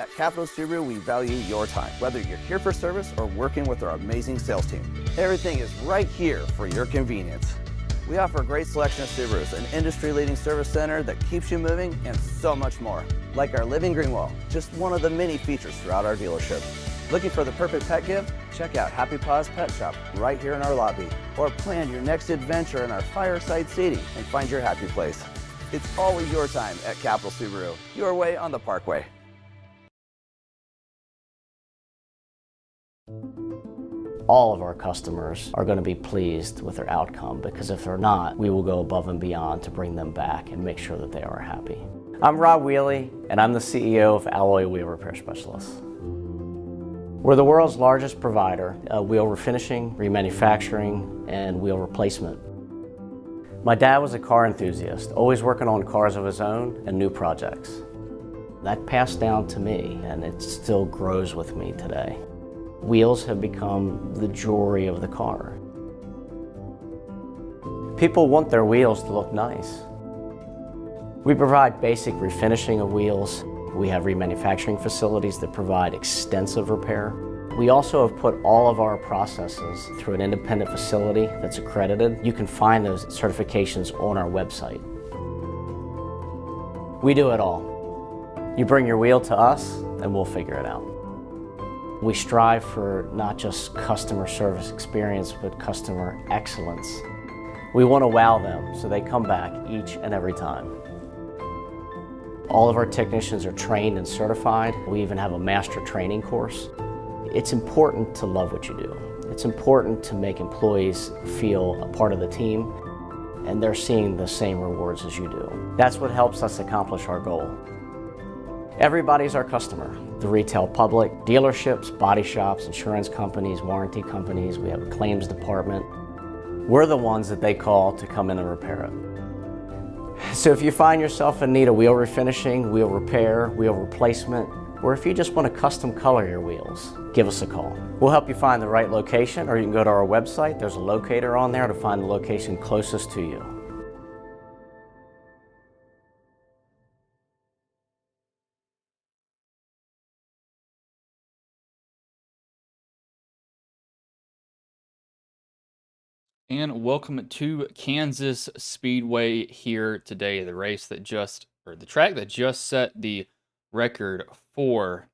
At Capital Subaru, we value your time, whether you're here for service or working with our amazing sales team. Everything is right here for your convenience. We offer a great selection of Subarus, an industry-leading service center that keeps you moving, and so much more. Like our living green wall, just one of the many features throughout our dealership. Looking for the perfect pet gift? Check out Happy Paws Pet Shop right here in our lobby. Or plan your next adventure in our fireside seating and find your happy place. It's always your time at Capital Subaru, your way on the Parkway. All of our customers are going to be pleased with their outcome, because if they're not, we will go above and beyond to bring them back and make sure that they are happy. I'm Rob Wheely, and I'm the CEO of Alloy Wheel Repair Specialists. We're the world's largest provider of wheel refinishing, remanufacturing, and wheel replacement. My dad was a car enthusiast, always working on cars of his own and new projects. That passed down to me, and it still grows with me today. Wheels have become the jewelry of the car. People want their wheels to look nice. We provide basic refinishing of wheels. We have remanufacturing facilities that provide extensive repair. We also have put all of our processes through an independent facility that's accredited. You can find those certifications on our website. We do it all. You bring your wheel to us, and we'll figure it out. We strive for not just customer service experience, but customer excellence. We want to wow them so they come back each and every time. All of our technicians are trained and certified. We even have a master training course. It's important to love what you do. It's important to make employees feel a part of the team, and they're seeing the same rewards as you do. That's what helps us accomplish our goal. Everybody's our customer. The retail public, dealerships, body shops, insurance companies, warranty companies. We have a claims department. We're the ones that they call to come in and repair it. So if you find yourself in need of wheel refinishing, wheel repair, wheel replacement, or if you just want to custom color your wheels, give us a call. We'll help you find the right location, or you can go to our website. There's a locator on there to find the location closest to you. And welcome to Kansas Speedway here today, the track that just set the record for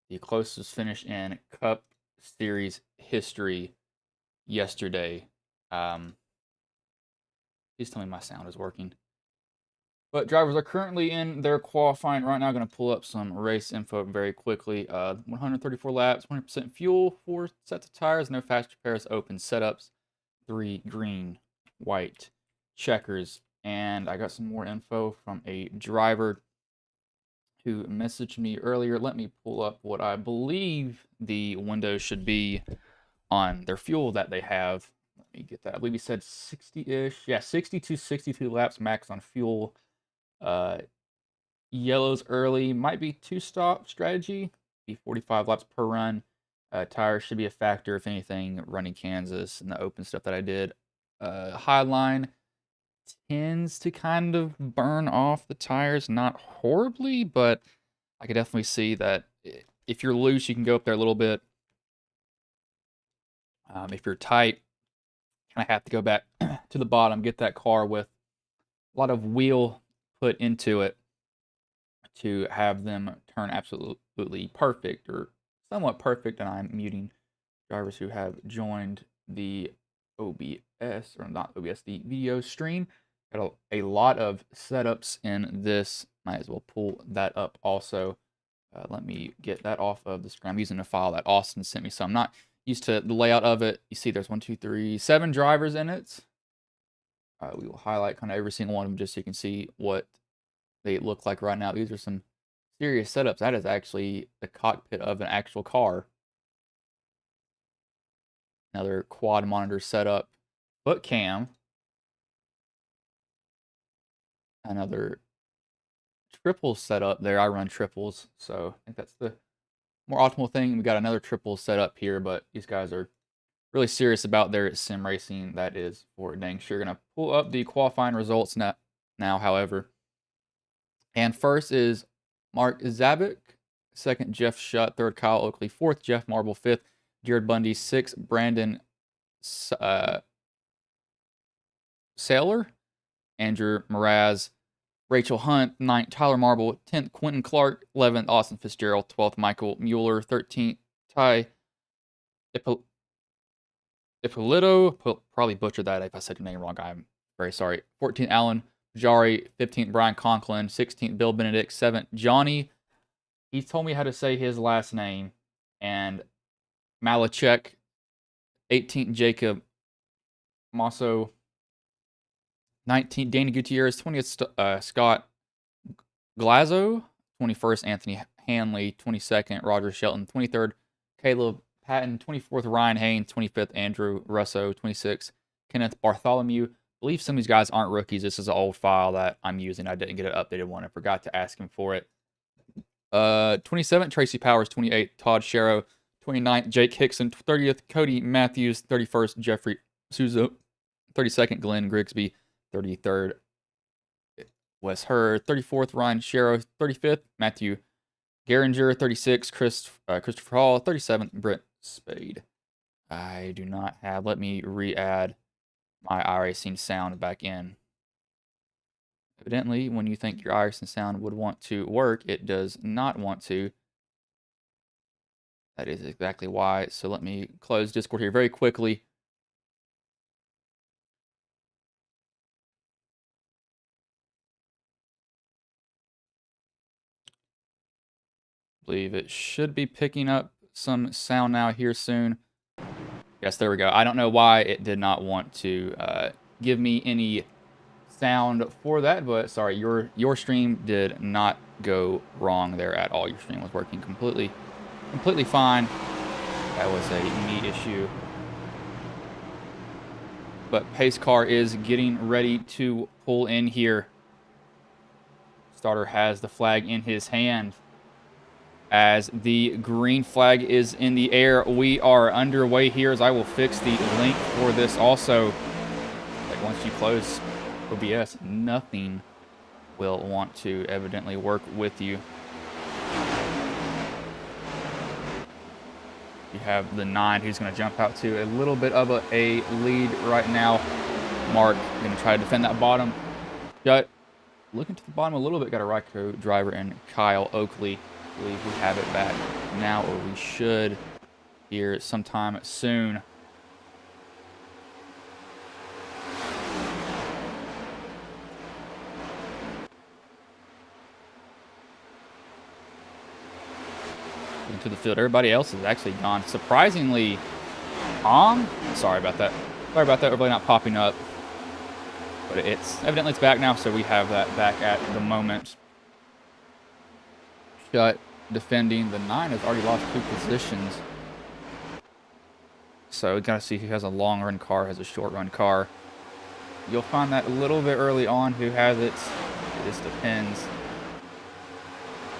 the closest finish in Cup Series history yesterday. Please tell me my sound is working. But drivers are currently in their qualifying right now. Going to pull up some race info very quickly. 134 laps, 20% fuel, 4 sets of tires, no fast repairs, open setups. 3 green, white checkers, and I got some more info from a driver who messaged me earlier. Let me pull up what I believe the window should be on their fuel that they have. Let me get that. I believe he said 60-ish. Yeah, 60 to 62 laps max on fuel. Yellows early might be 2-stop strategy. Be 45 laps per run. Tires should be a factor, if anything, running Kansas and the open stuff that I did. Highline tends to kind of burn off the tires, not horribly, but I could definitely see that if you're loose, you can go up there a little bit. If you're tight, kind of have to go back to the bottom, get that car with a lot of wheel put into it to have them turn absolutely perfect, or somewhat perfect. And I'm muting drivers who have joined the OBS, or not OBS, the video stream. Got a lot of setups in this. Might as well pull that up also. Let me get that off of the screen. I'm using a file that Austin sent me, so I'm not used to the layout of it. You see there's 7 drivers in it. We will highlight kind of every single one of them just so you can see what they look like right now. These are some serious setups. That is actually the cockpit of an actual car. Another quad monitor setup, foot cam. Another triple setup there. I run triples, so I think that's the more optimal thing. We got another triple setup here, but these guys are really serious about their sim racing. That is for dang sure. Gonna pull up the qualifying results now, however. And first is Mark Zabik. Second, Jeff Shutt. Third, Kyle Oakley. Fourth, Jeff Marble. Fifth, Jared Bundy. Sixth, Brandon Saylor. Andrew Mraz. Rachel Hunt. Ninth, Tyler Marble. 10th, Quentin Clark. 11th, Austin Fitzgerald. 12th, Michael Mueller. 13th, Ty Ippolito. Probably butchered that if I said your name wrong. I'm very sorry. 14th, Alan Jari. 15th, Brian Conklin. 16th, Bill Benedict. 7th, Johnny. He told me how to say his last name. And Malachek. 18th, Jacob Masso. 19th, Danny Gutierrez. 20th, Scott Glazo. 21st, Anthony Hanley. 22nd, Roger Shelton. 23rd, Caleb Patton. 24th, Ryan Haynes. 25th, Andrew Russo. 26th, Kenneth Bartholomew. I believe some of these guys aren't rookies. This is an old file that I'm using. I didn't get an updated one. I forgot to ask him for it. 27th, Tracy Powers. 28th, Todd Sharrow. 29th, Jake Hickson. 30th, Cody Matthews. 31st, Jeffrey Souza. 32nd, Glenn Grigsby. 33rd, Wes Hurd. 34th, Ryan Sharrow. 35th, Matthew Geringer. 36th, Christopher Hall. 37th, Brent Spade. I do not have. Let me re-add my iRacing sound back in. Evidently, when you think your iRacing sound would want to work, it does not want to. That is exactly why. So let me close Discord here very quickly. I believe it should be picking up some sound now here soon. Yes, there we go. I don't know why it did not want to give me any sound for that, but sorry, your stream did not go wrong there at all. Your stream was working completely fine. That was a me issue. But pace car is getting ready to pull in here. Starter has the flag in his hand. As the green flag is in the air, we are underway here. As I will fix the link for this also. Like once you close OBS, nothing will want to evidently work with you. You have the 9 who's going to jump out to a little bit of a lead right now. Mark going to try to defend that bottom. Got looking to the bottom a little bit. Got a Ryko driver and Kyle Oakley. I believe we have it back now, or we should here sometime soon. Into the field. Everybody else has actually gone surprisingly calm. Sorry about that. Sorry about that. Everybody not popping up. But evidently it's back now, so we have that back at the moment. Shut defending. The 9 has already lost 2 positions. So we got to see who has a long run car, has a short run car. You'll find that a little bit early on who has it. It just depends.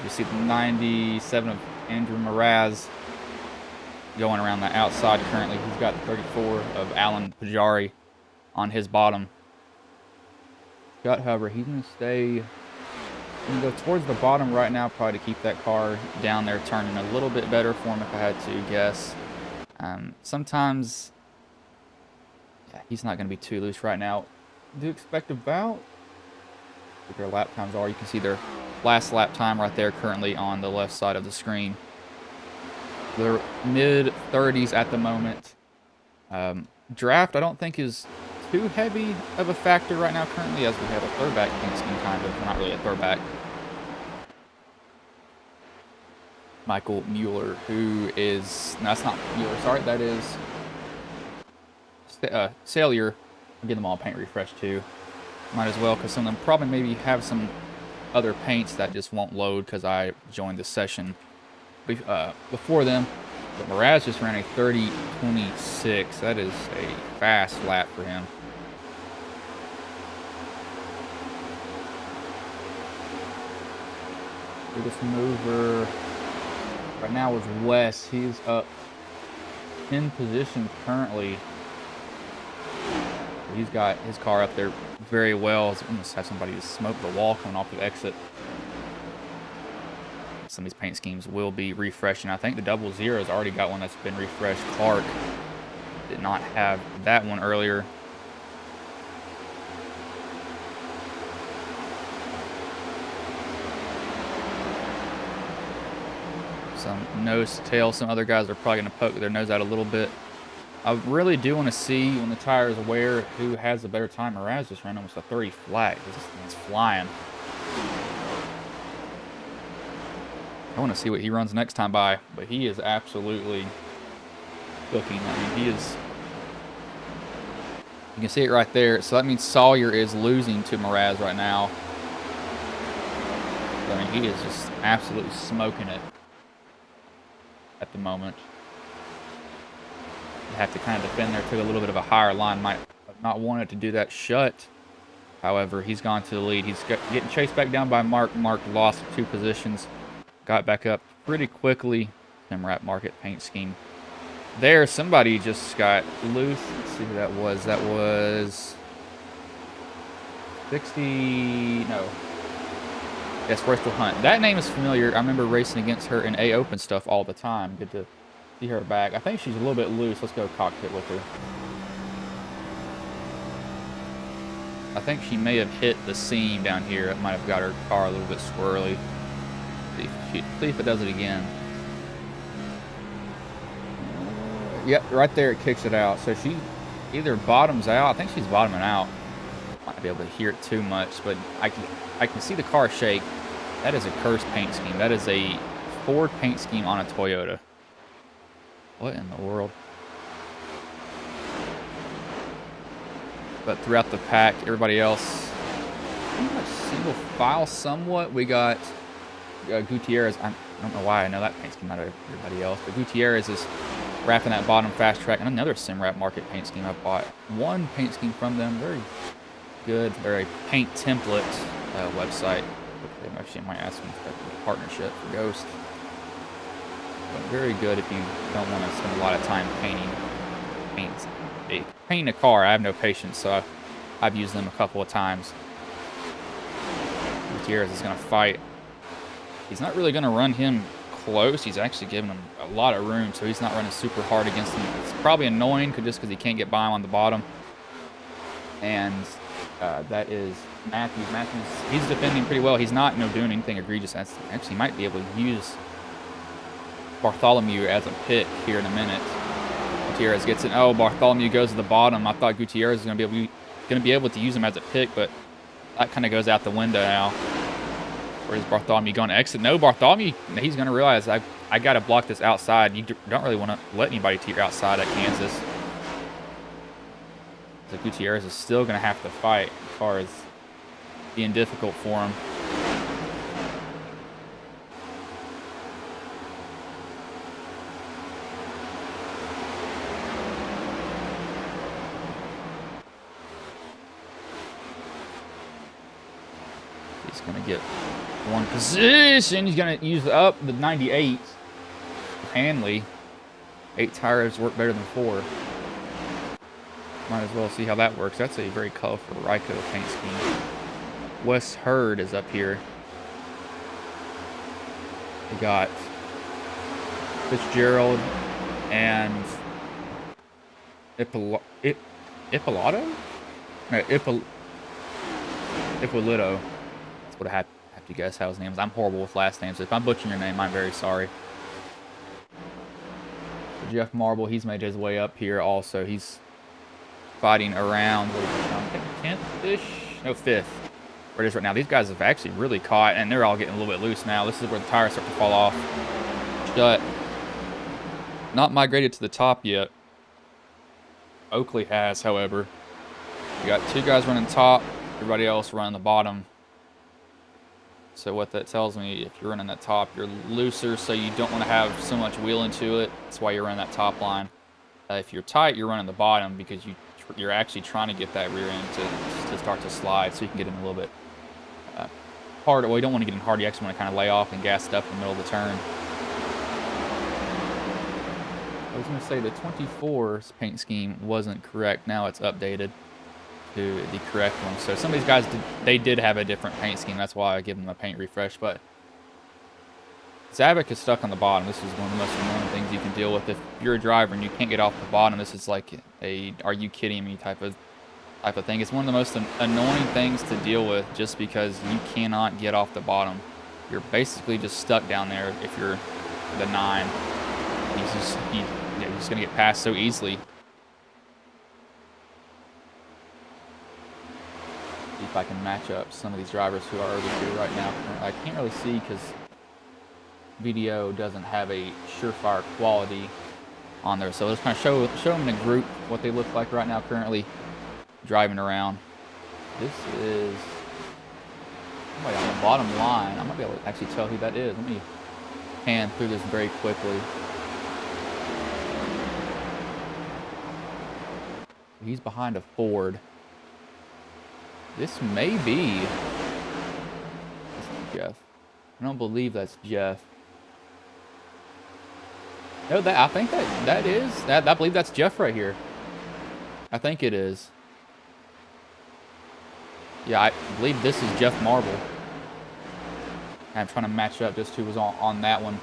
You see the 97 of Andrew Mraz going around the outside currently. He's got 34 of Alan Pajari on his bottom. Scott, however, he's going to stay. I'm going to go towards the bottom right now, probably to keep that car down there turning a little bit better for him if I had to guess. Sometimes, yeah, he's not going to be too loose right now. Do expect about what their lap times are. You can see their last lap time right there currently on the left side of the screen. They're mid-30s at the moment. Draft, I don't think, is too heavy of a factor right now currently, as we have a throwback paint scheme, kind of. Well, not really a throwback. Michael Mueller, who is... No, that's not Mueller. Sorry, that is... Sailor. I'll get them all paint refresh too. Might as well, because some of them probably maybe have some other paints that just won't load because I joined the session before them. But Mraz just ran a 30.26. That is a fast lap for him. Biggest mover right now is Wes. He's up 10 positions currently. He's got his car up there very well. Almost have somebody to smoke the wall coming off the exit. some of these paint schemes will be refreshing. I think the 00's already got one that's been refreshed. Clark did not have that one earlier. Some nose to tail. Some other guys are probably going to poke their nose out a little bit. I really do want to see when the tires wear who has a better time. Mraz just ran almost a 30 flat. This thing's flying. I want to see what he runs next time by, but he is absolutely cooking. I mean, he is. You can see it right there. So that means Sawyer is losing to Mraz right now. I mean, he is just absolutely smoking it at the moment. Have to kind of defend there. Took a little bit of a higher line. Might have not wanted to do that shut. However, he's gone to the lead. He's getting chased back down by Mark. Mark lost 2 positions. Got back up pretty quickly. Simrap Market paint scheme. There, somebody just got loose. Let's see who that was. That was 60. No. Yes, Rachel Hunt. That name is familiar. I remember racing against her in A Open stuff all the time. Good to see her back. I think she's a little bit loose. Let's go cockpit with her. I think she may have hit the seam down here. It might have got her car a little bit squirrely. See if it does it again. Yep, right there it kicks it out. So she either bottoms out. I think she's bottoming out. Might not be able to hear it too much, but I can see the car shake. That is a cursed paint scheme. That is a Ford paint scheme on a Toyota. What in the world? But throughout the pack, everybody else pretty much single file somewhat. We got Gutierrez. I don't know why I know that paint scheme out of everybody else, but Gutierrez is wrapping that bottom fast track. And another Simrap Market paint scheme I bought. One paint scheme from them, very good, very paint template website. Actually, I might ask them for a partnership for Ghost. But very good if you don't want to spend a lot of time painting a car. I have no patience, so I've used them a couple of times. Gutierrez is going to fight. He's not really going to run him close. He's actually giving him a lot of room, so he's not running super hard against him. It's probably annoying just because he can't get by him on the bottom. And that is Matthews. Matthews, he's defending pretty well. He's not doing anything egregious. Actually might be able to use Bartholomew as a pick here in a minute. Gutierrez gets it. Oh, Bartholomew goes to the bottom. I thought Gutierrez was going to be able to use him as a pick, but that kind of goes out the window now. Where's Bartholomew going to exit? No, Bartholomew, he's going to realize I got to block this outside. You don't really want to let anybody to your outside at Kansas. So Gutierrez is still going to have to fight as far as being difficult for him. He's going to get one position. He's going to use up the 98. Hanley. 8 tires work better than 4. Might as well see how that works. That's a very colorful Ryko paint scheme. Wes Hurd is up here. We got Fitzgerald and Ippolito? No, Ippolito. That's what I have to guess how his name is. I'm horrible with last names. So if I'm butchering your name, I'm very sorry. Jeff Marble, he's made his way up here also. He's fighting around, I think 10th-ish? No, 5th. Where it is right now. These guys have actually really caught, and they're all getting a little bit loose now. This is where the tires start to fall off. Shut. Not migrated to the top yet. Oakley has, however. You got 2 guys running top, everybody else running the bottom. So what that tells me, if you're running that top, you're looser, so you don't want to have so much wheel into it. That's why you're running that top line. If you're tight, you're running the bottom because you're actually trying to get that rear end to start to slide, so you can get in a little bit hard. Well, you don't want to get in hard. You actually want to kind of lay off and gas it up in the middle of the turn. I was going to say the 24's paint scheme wasn't correct. Now it's updated to the correct one. So some of these guys, they did have a different paint scheme. That's why I give them a paint refresh. But Zavik is stuck on the bottom. This is one of the most annoying things you can deal with if you're a driver and you can't get off the bottom. This is like a "are you kidding me" type of thing. It's one of the most annoying things to deal with just because you cannot get off the bottom. You're basically just stuck down there if you're the 9. He's just gonna get past so easily. See if I can match up some of these drivers who are over here right now. I can't really see because video doesn't have a surefire quality on there, so let's kind of show them in a group what they look like right now currently driving around. This is somebody on the bottom line. I might be able to actually tell who that is. Let me pan through this very quickly. He's behind a Ford. This may be Jeff. I don't believe that's Jeff. No, I think that is. I believe that's Jeff right here. I think it is. Yeah, I believe this is Jeff Marble. I'm trying to match up just who was on that one.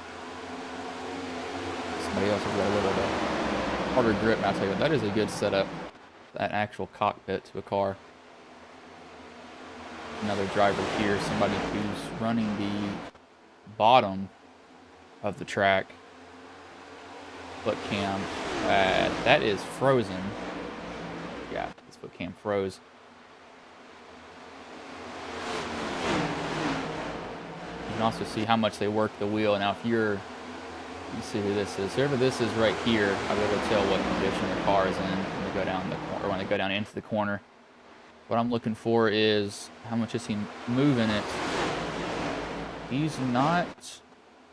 Somebody else has got a little bit harder grip. And I'll tell you what, that is a good setup. That actual cockpit to a car. Another driver here, somebody who's running the bottom of the track. Foot cam. That is frozen. Yeah, this foot cam froze. You can also see how much they work the wheel. Now, if you see who this is. Whoever this is right here, I'll be able to tell what condition the car is in when they go down the corner, or when they go down into the corner. What I'm looking for is how much is he moving it. He's not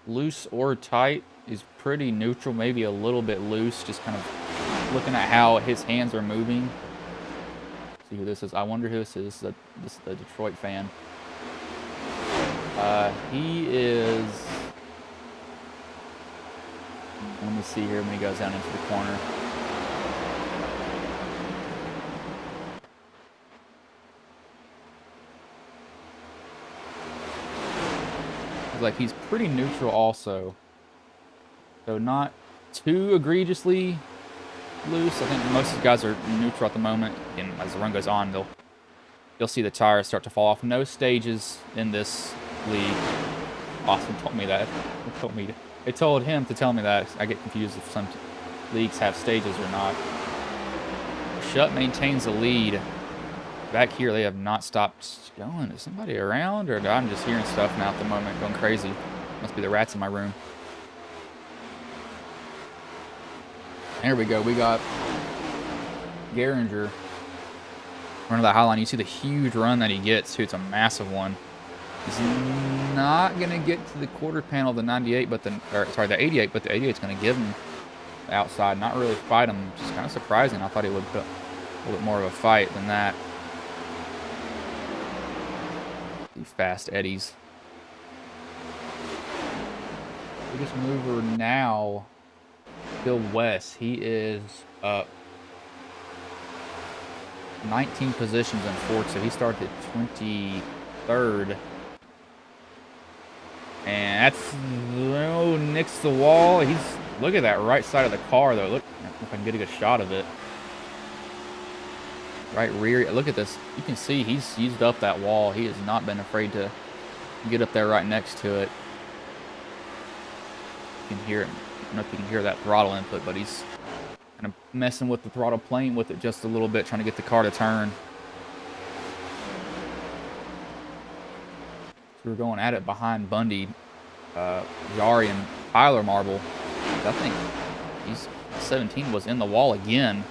loose or tight. He's pretty neutral, maybe a little bit loose. Just kind of looking at how his hands are moving. See who this is. I wonder who this is. This is the Detroit fan. He is. Let me see here when he goes down into the corner. Like, he's pretty neutral also. So not too egregiously loose. I think most of the guys are neutral at the moment. And as the run goes on, you'll see the tires start to fall off. No stages in this league. Austin told me that. They told him to tell me that. I get confused if some leagues have stages or not. Shutt maintains the lead. Back here, they have not stopped going. Is somebody around? Or I'm just hearing stuff now at the moment, going crazy. Must be the rats in my room. There we go. We got Geringer running the high line. You see the huge run that he gets, too. It's a massive one. He's not going to get to the quarter panel of the 98, the 88, but the 88's going to give him the outside. Not really fight him. Just kind of surprising. I thought he would put a little bit more of a fight than that. The fast eddies. Biggest mover now, Bill West. He is up 19 positions in fourth, so he started at 23rd. And that's next to the wall. Look at that right side of the car, though. Look if I can get a good shot of it. Right rear. Look at this. You can see he's used up that wall. He has not been afraid to get up there right next to it. You can hear it. I don't know if you can hear that throttle input, but he's kind of messing with the throttle, playing with it just a little bit, trying to get the car to turn. So we're going at it behind Bundy, Jari, and Tyler Marble. I think he's 17 was in the wall again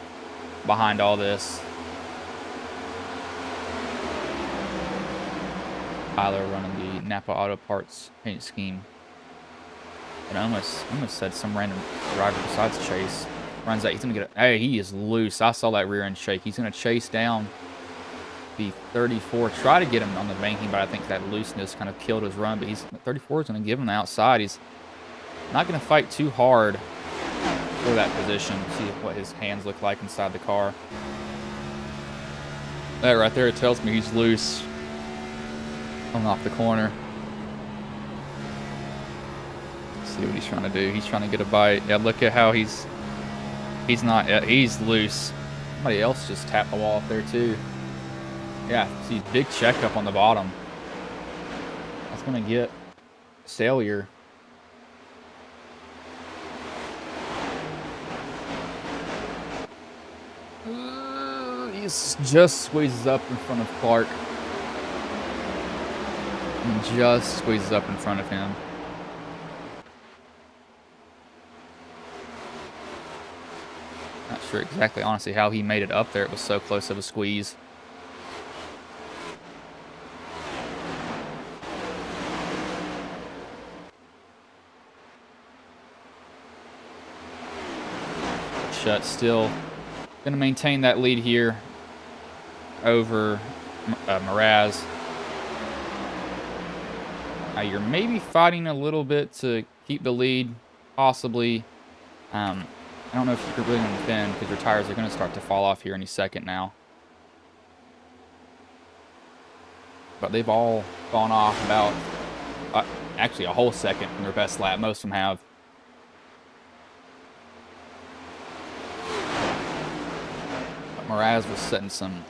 behind all this. Tyler running the Napa Auto Parts paint scheme. And I almost said some random driver besides Chase runs that. He's gonna get hey, he is loose. I saw that rear end shake. He's gonna chase down the 34, try to get him on the banking, but I think that looseness kind of killed his run. But 34 is gonna give him the outside. He's not gonna fight too hard for that position. See what his hands look like inside the car. That right there tells me he's loose. Coming off the corner. See what he's trying to do. He's trying to get a bite. Yeah, look at how he's not, he's loose. Somebody else just tapped the wall up there too. Yeah, see, big checkup on the bottom. That's gonna get failure. He just squeezes up in front of Clark. And just squeezes up in front of him. Not sure exactly, honestly, how he made it up there. It was so close of a squeeze. Shut still going to maintain that lead here over Mraz. Now you're maybe fighting a little bit to keep the lead, possibly. I don't know if you're really going to defend because your tires are going to start to fall off here any second now. But they've all gone off about, actually a whole second from their best lap. Most of them have. But Mraz was setting some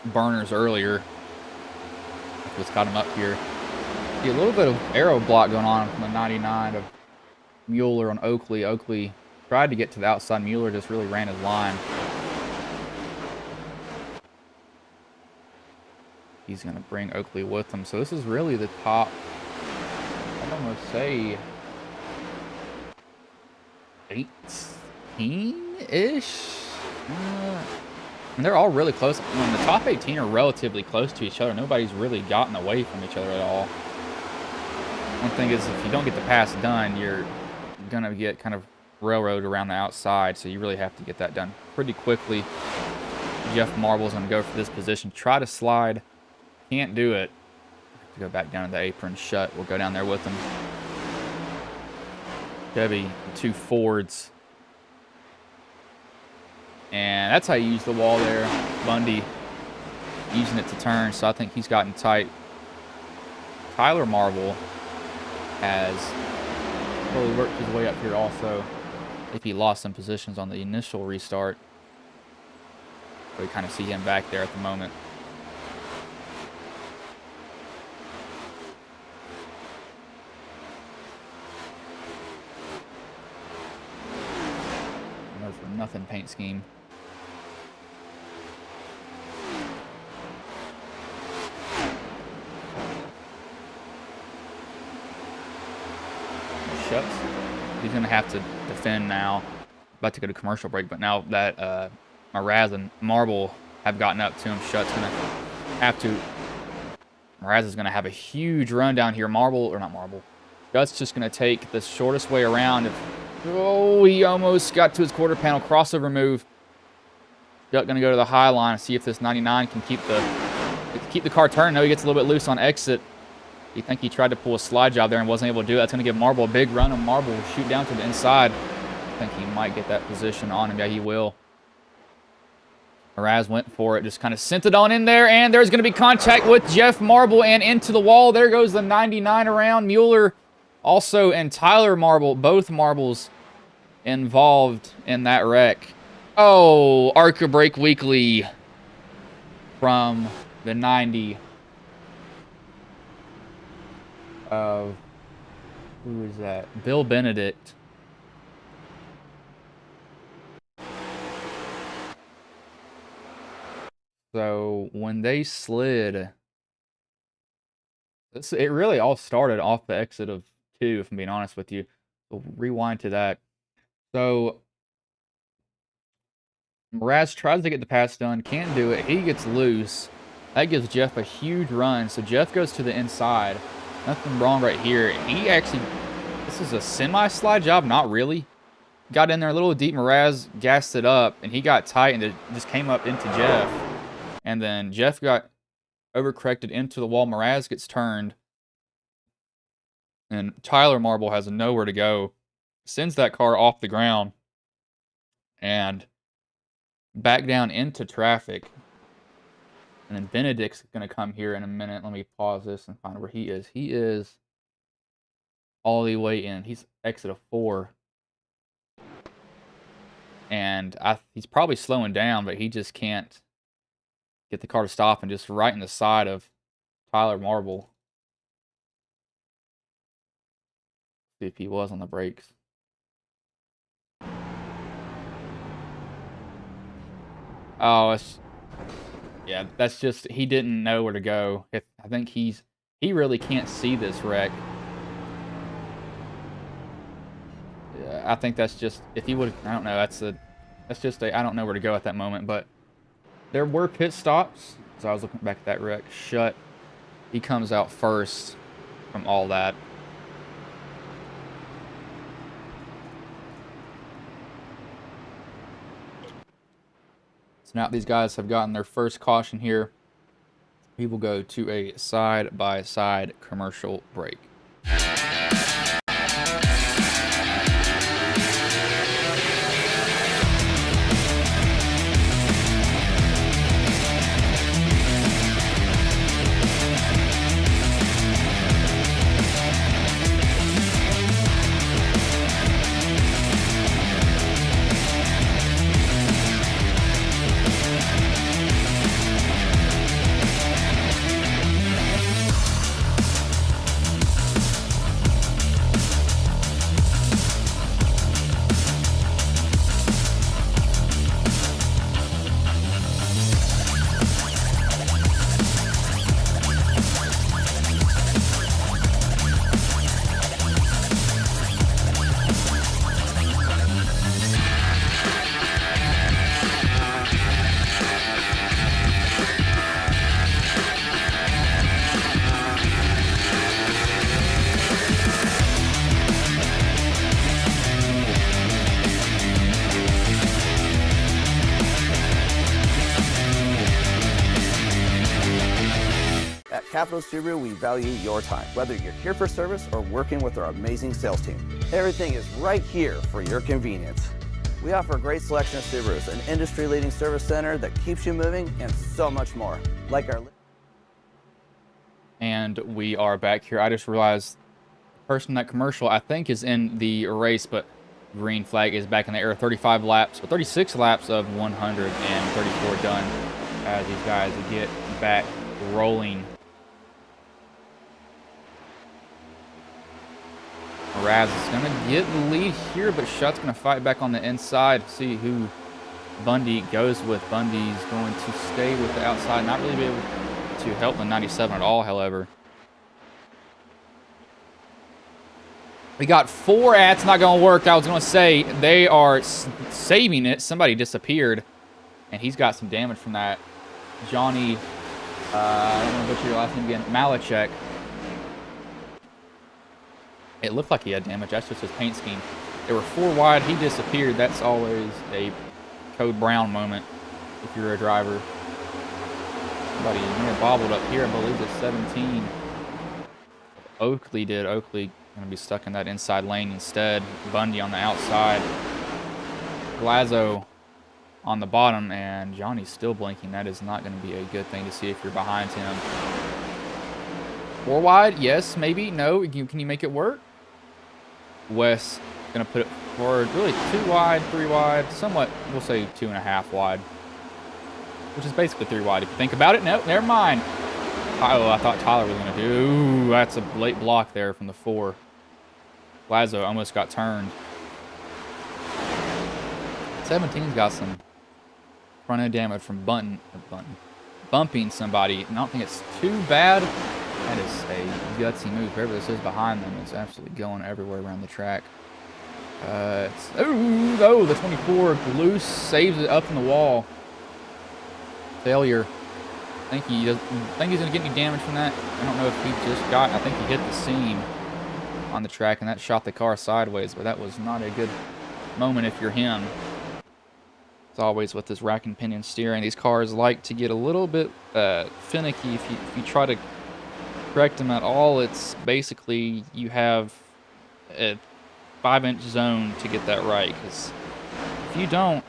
burners earlier. That's what's got him up here. See a little bit of aero block going on from the 99 of Mueller on Oakley. Oakley tried to get to the outside. Mueller just really ran his line. He's going to bring Oakley with him. So this is really the top, I'd almost say, 18-ish? And they're all really close. When the top 18 are relatively close to each other, nobody's really gotten away from each other at all. One thing is, if you don't get the pass done, you're going to get kind of railroad around the outside, so you really have to get that done pretty quickly. Jeff Marble's going to go for this position, try to slide, can't do it. Have to go back down to the apron. Shut, we'll go down there with him. Chevy, 2 Fords, and that's how you use the wall there. Bundy using it to turn, so I think he's gotten tight. Tyler Marble has really worked his way up here also. If he lost some positions on the initial restart. We kind of see him back there at the moment. No for nothing paint scheme. Shuts. He's going to have to defend now. About to go to commercial break, but now that Mraz and Marble have gotten up to him, Shutt's going to have to. Mraz is going to have a huge run down here. Shutt's just going to take the shortest way around. Oh, he almost got to his quarter panel crossover move. Shutt going to go to the high line and see if this 99 can keep the car turning. No, he gets a little bit loose on exit. You think he tried to pull a slide job there and wasn't able to do it. That's going to give Marble a big run, and Marble will shoot down to the inside. I think he might get that position on him. Yeah, he will. Mraz went for it, just kind of sent it on in there, and there's going to be contact with Jeff Marble and into the wall. There goes the 99 around. Mueller also and Tyler Marble, both Marbles involved in that wreck. Oh, Arca Brake Weekly from the 90. Of who is that? Bill Benedict. So when they slid, it really all started off the exit of 2, if I'm being honest with you. We'll rewind to that. So Mraz tries to get the pass done, can't do it. He gets loose. That gives Jeff a huge run. So Jeff goes to the inside. Nothing wrong right here. He actually, this is a semi-slide job, not really. Got in there a little deep. Mraz gassed it up, and he got tight, and it just came up into Jeff. And then Jeff got overcorrected into the wall. Mraz gets turned. And Tyler Marble has nowhere to go. Sends that car off the ground. And back down into traffic. And then Benedict's going to come here in a minute. Let me pause this and find where he is. He is all the way in. He's exit of 4. And he's probably slowing down, but he just can't get the car to stop, and just right in the side of Tyler Marble. See if he was on the brakes. Oh, yeah, that's just, he didn't know where to go. I think he really can't see this wreck. Yeah, I think that's just, if he would, I don't know, that's just I don't know where to go at that moment. But there were pit stops, so I was looking back at that wreck. He comes out first from all that. So now these guys have gotten their first caution here. We will go to a side-by-side commercial break. At Capital Subaru, we value your time, whether you're here for service or working with our amazing sales team. Everything is right here for your convenience. We offer a great selection of Subarus, an industry-leading service center that keeps you moving, and so much more. And we are back here. I just realized the person in that commercial, I think, is in the race, but green flag is back in the air. 35 laps, or 36 laps of 134 done as these guys get back rolling. Raz is going to get the lead here, but Shutt's going to fight back on the inside. See who Bundy goes with. Bundy's going to stay with the outside, not really be able to help the 97 at all, however. We got 4 ats, not going to work. I was going to say, they are saving it. Somebody disappeared, and he's got some damage from that. Johnny, I don't want to butcher your last name again, Malachek. It looked like he had damage. That's just his paint scheme. There were 4 wide. He disappeared. That's always a Code Brown moment if you're a driver. Somebody near bobbled up here. I believe it's 17. Oakley did. Oakley going to be stuck in that inside lane instead. Bundy on the outside. Glazzo on the bottom. And Johnny's still blinking. That is not going to be a good thing to see if you're behind him. 4 wide? Yes, maybe. No. Can you make it work? Wes going to put it forward. Really 2 wide, 3 wide. Somewhat, we'll say 2.5 wide. Which is basically 3 wide if you think about it. Nope, never mind. Oh, I thought Tyler was going to do. Ooh, that's a late block there from the 4. Lazo almost got turned. 17's got some front end damage from bumping somebody. And I don't think it's too bad. That is a gutsy move. Whoever this is behind them is absolutely going everywhere around the track. Oh, the 24 loose saves it up in the wall. Failure. I think he's going to get any damage from that. I don't know if he just got. I think he hit the seam on the track, and that shot the car sideways. But that was not a good moment if you're him. As always with this rack and pinion steering, these cars like to get a little bit finicky if you try to correct them at all. It's basically you have a 5-inch zone to get that right, because if you don't,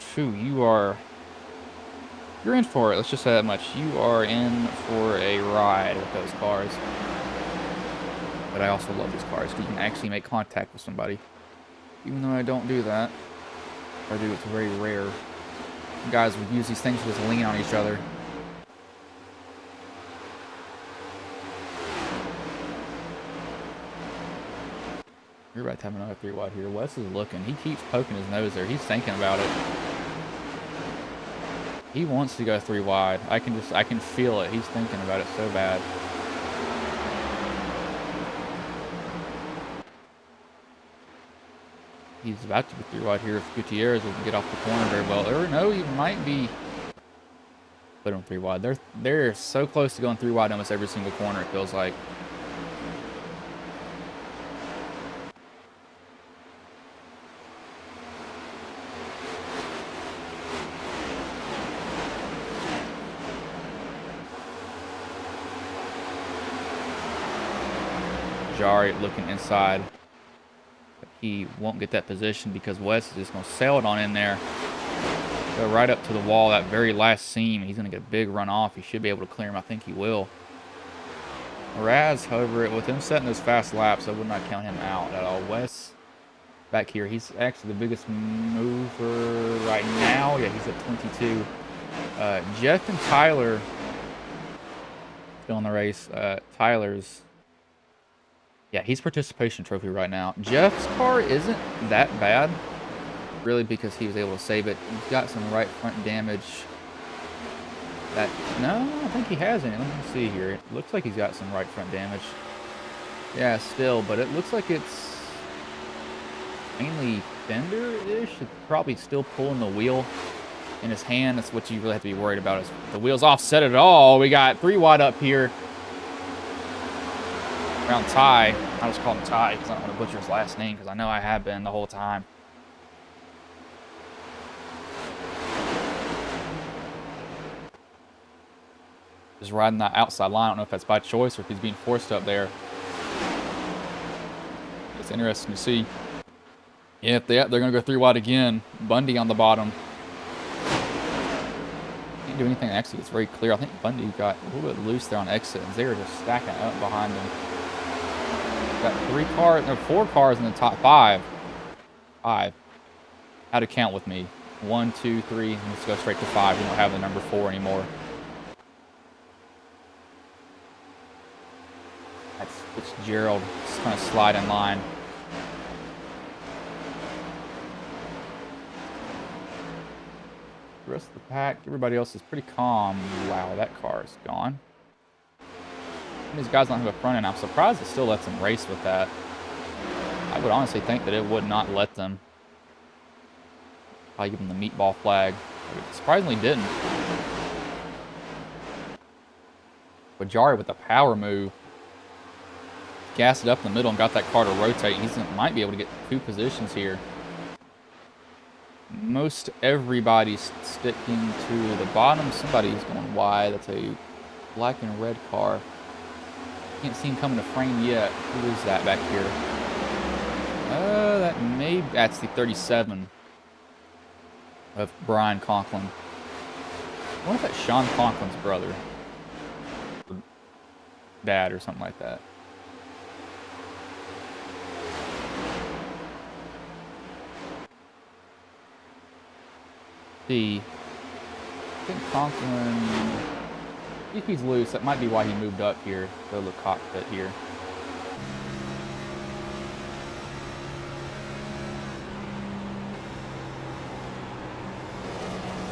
you're in for it. Let's just say that much. You are in for a ride with those cars. But I also love these cars because you can actually make contact with somebody. Even though I don't do that. If I do, it's very rare. Guys would use these things to just lean on each other. We're about to have another 3 wide here. Wes is looking. He keeps poking his nose there. He's thinking about it. He wants to go 3 wide. I can feel it. He's thinking about it so bad. He's about to be 3 wide here if Gutierrez will get off the corner very well. Or no, he might be. Put him 3 wide. They're so close to going 3 wide almost every single corner, it feels like. Jari looking inside. But he won't get that position because Wes is just going to sail it on in there. Go right up to the wall, that very last seam. He's going to get a big run off. He should be able to clear him. I think he will. Raz, however, with him setting those fast laps, I would not count him out at all. Wes back here. He's actually the biggest mover right now. Yeah, he's at 22. Jeff and Tyler still in the race. Tyler's... Yeah, he's participation trophy right now. Jeff's car isn't that bad, really, because he was able to save it. He's got some right front damage. No, I don't think he has any. Let me see here. It looks like he's got some right front damage. Yeah, still, but it looks like it's mainly fender-ish. It's probably still pulling the wheel in his hand. That's what you really have to be worried about. Is the wheel's offset at all. We got 3 wide up here. Around Ty. I just call him Ty because I don't want to butcher his last name because I know I have been the whole time. Just riding that outside line. I don't know if that's by choice or if he's being forced up there. It's interesting to see. Yeah, if they're going to go 3 wide again. Bundy on the bottom. Can't do anything. Actually, it's very clear. I think Bundy got a little bit loose there on exit. And they were just stacking up behind him. Got 4 cars in the top 5. 5. How to count with me. 1, 2, 3. Let's go straight to 5. We don't have the number 4 anymore. That's Fitzgerald. Just kind of slide in line. The rest of the pack, everybody else is pretty calm. Wow, that car is gone. These guys don't have a front end. I'm surprised it still lets them race with that. I would honestly think that it would not let them. I'll give them the meatball flag. It surprisingly didn't. But Jari with the power move. Gassed it up in the middle and got that car to rotate. He might be able to get 2 positions here. Most everybody's sticking to the bottom. Somebody's going wide. That's a black and red car. Can't see him coming to frame yet. Who is that back here? That's the 37 of Brian Conklin. I wonder if that's Sean Conklin's brother. Or dad or something like that. I think Conklin... If he's loose, that might be why he moved up here, to the cockpit here.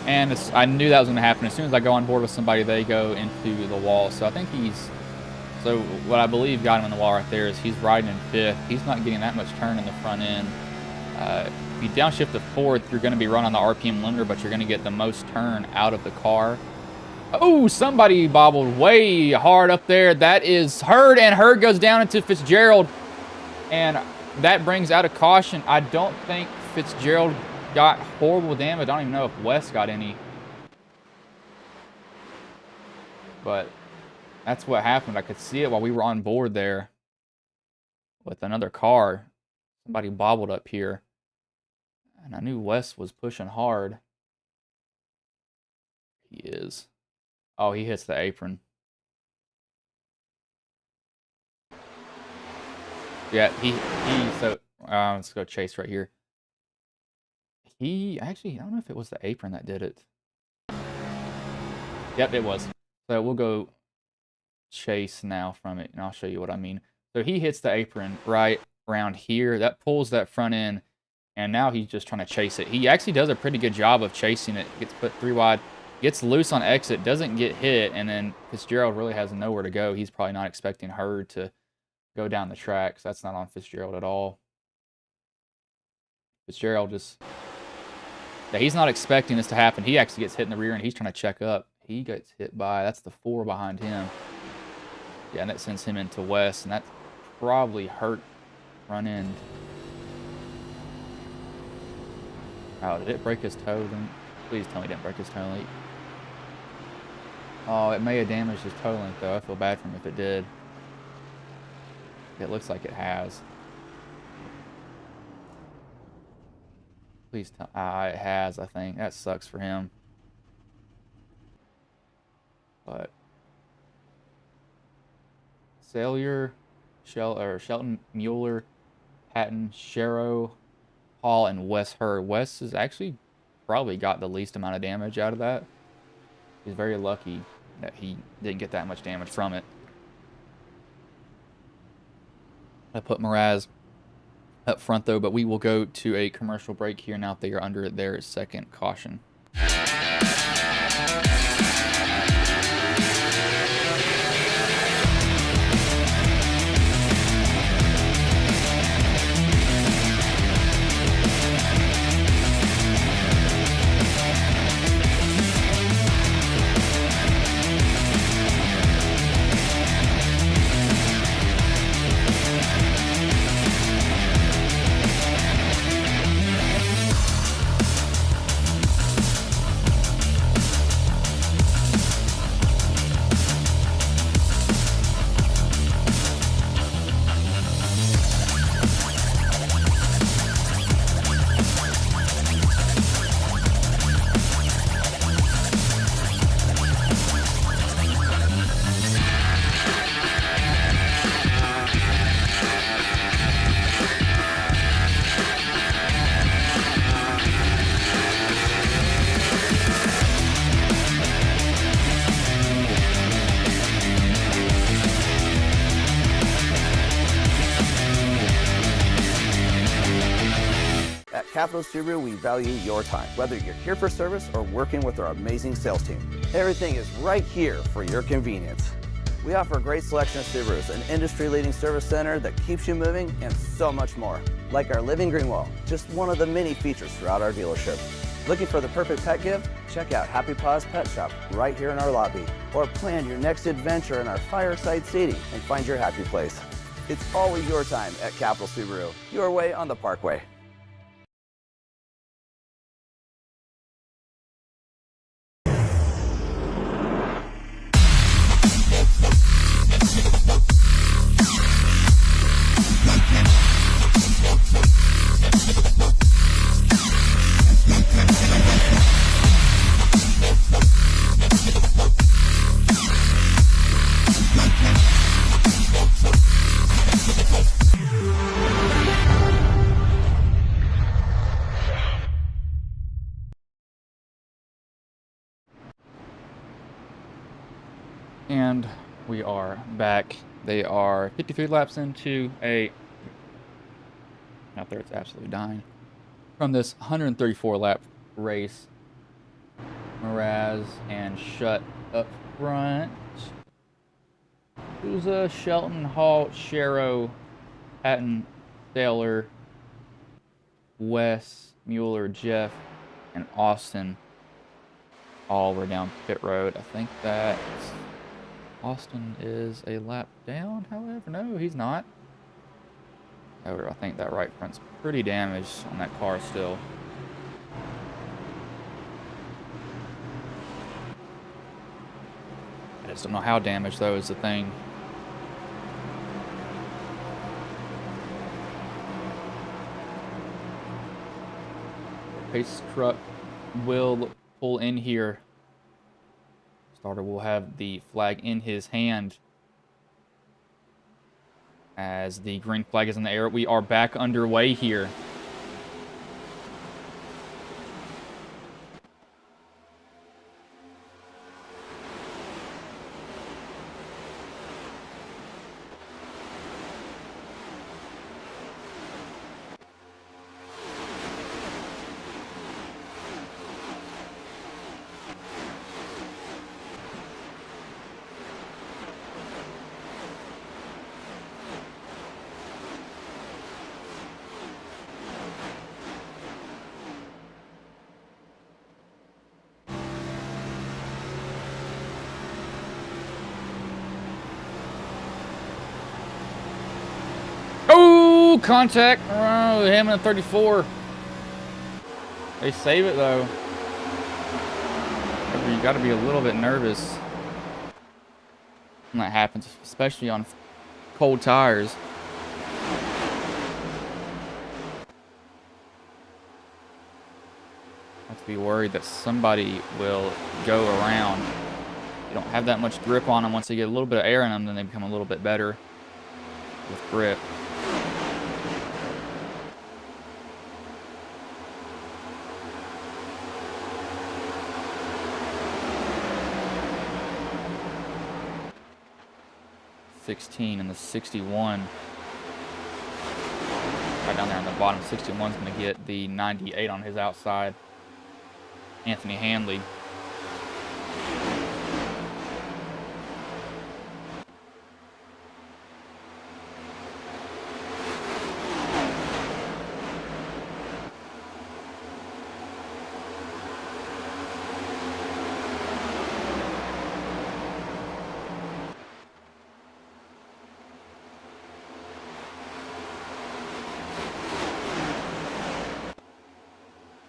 And I knew that was going to happen. As soon as I go on board with somebody, they go into the wall. So I think so what I believe got him in the wall right there is he's riding in 5th. He's not getting that much turn in the front end. If you downshift to 4th, you're going to be running the RPM limiter, but you're going to get the most turn out of the car. Oh, somebody bobbled way hard up there. That is Hurd, and Hurd goes down into Fitzgerald. And that brings out a caution. I don't think Fitzgerald got horrible damage. I don't even know if Wes got any. But that's what happened. I could see it while we were on board there with another car. Somebody bobbled up here. And I knew Wes was pushing hard. He is. Oh, he hits the apron. Yeah, so let's go Chase right here. He actually, I don't know if it was the apron that did it. Yep, it was. So we'll go Chase now from it, and I'll show you what I mean. So he hits the apron right around here. That pulls that front end, and now he's just trying to chase it. He actually does a pretty good job of chasing it. Gets put 3 wide, gets loose on exit, doesn't get hit, and then Fitzgerald really has nowhere to go. He's probably not expecting her to go down the track, so that's not on Fitzgerald at all. Fitzgerald just... Yeah, he's not expecting this to happen. He actually gets hit in the rear, and he's trying to check up. He gets hit by... That's the 4 behind him. Yeah, and that sends him into West, and that probably hurt front end. Oh, did it break his toe? Then please tell me it didn't break his toe link. Oh, it may have damaged his toe link, though. I feel bad for him if it did. It looks like it has. Please tell... it has, I think. That sucks for him. But... Salyer, Shelton, Mueller, Patton, Sharrow, Hall, and Wes Hurd. Wes has actually probably got the least amount of damage out of that. He's very lucky that he didn't get that much damage from it. I put Mraz up front, though, but we will go to a commercial break here now. They are under their second caution. At Capital Subaru, we value your time, whether you're here for service or working with our amazing sales team. Everything is right here for your convenience. We offer a great selection of Subarus, an industry-leading service center that keeps you moving, and so much more. Like our living green wall, just one of the many features throughout our dealership. Looking for the perfect pet gift? Check out Happy Paws Pet Shop right here in our lobby. Or plan your next adventure in our fireside seating and find your happy place. It's always your time at Capital Subaru, your way on the Parkway. And we are back. They are 53 laps into a... Out there, it's absolutely dying. From this 134 lap race. Mraz and Shutt up front. Souza, Shelton, Hall, Sharrow, Patton, Saylor, Wes, Mueller, Jeff, and Austin all were down pit road. I think that Austin is a lap down, however. No, he's not. However, I think that right front's pretty damaged on that car still. I just don't know how damaged, though, is the thing. Pace truck will pull in here. Starter will have the flag in his hand. As the green flag is in the air, we are back underway here. Oh, contact. Oh, him in 34. They save it, though. You got to be a little bit nervous when that happens, especially on cold tires. Have to be worried that somebody will go around. You don't have that much grip on them. Once they get a little bit of air in them, then they become a little bit better with grip. '16 and the 61. Right down there on the bottom, 61 is going to get the 98 on his outside. Anthony Handley.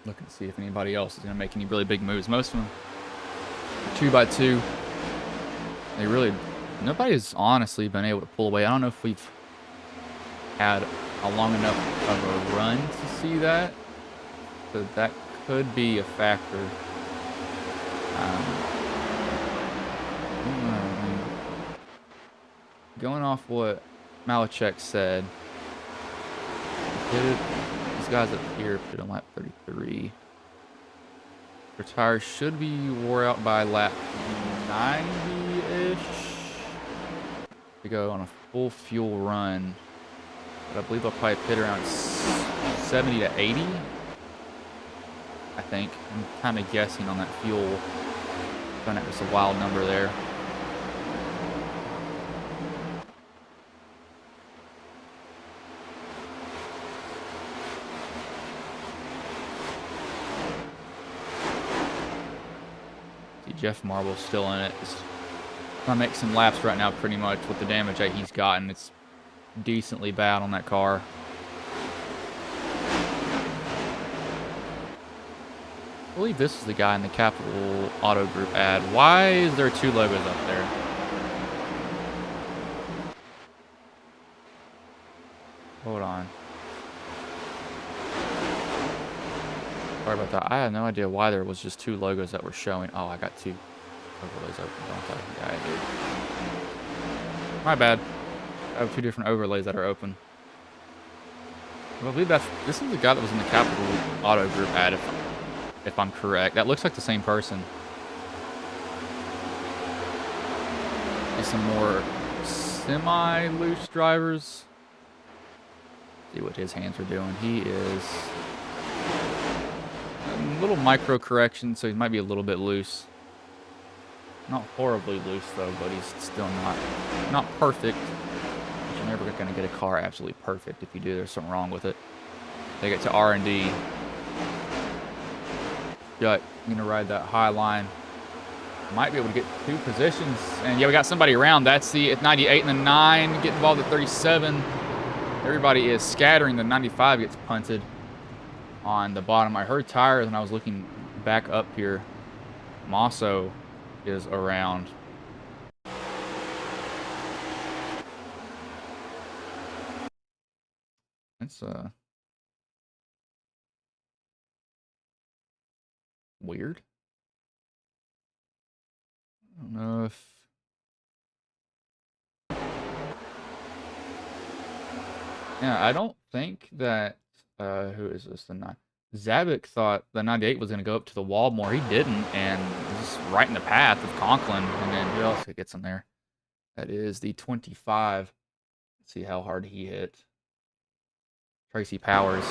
Looking to see if anybody else is going to make any really big moves. Most of them 2x2. They really, nobody's honestly been able to pull away. I don't know if we've had a long enough of a run to see that, but that could be a factor. Going off what Malachek said, these guys up here put on lap 33. Their tires should be wore out by lap 90-ish. To go on a full fuel run. But I believe they'll probably pit around 70 to 80. I think. I'm kind of guessing on that fuel. Trying to just a wild number there. Jeff Marble's still in it. He's trying to make some laps right now, pretty much, with the damage that he's gotten. It's decently bad on that car. I believe this is the guy in the Capital Auto Group ad. Why is there 2 logos up there? Hold on. Sorry about that. I have no idea why there was just 2 logos that were showing. Oh, I got 2 overlays open. Don't I? Yeah, I did. My bad. I have 2 different overlays that are open. Well, I believe this is the guy that was in the Capital Auto Group ad, if I'm correct. That looks like the same person. There's some more semi-loose drivers. See what his hands are doing. He is a little micro correction, so he might be a little bit loose. Not horribly loose though, but he's still not perfect. But you're never going to get a car absolutely perfect. If you do, there's something wrong with it. Take it to R&D. Gut, I'm gonna ride that high line. Might be able to get 2 positions, and yeah, we got somebody around. That's the 98 and the 9 getting involved at 37. Everybody is scattering. The 95 gets punted on the bottom. I heard tires, and I was looking back up here. Mosso is around. That's weird. I don't know if Yeah, I don't think that who is this? Zabik thought the 98 was going to go up to the wall more. He didn't, and just right in the path of Conklin. And then who else gets in there? That is the 25. Let's see how hard he hit. Tracy Powers.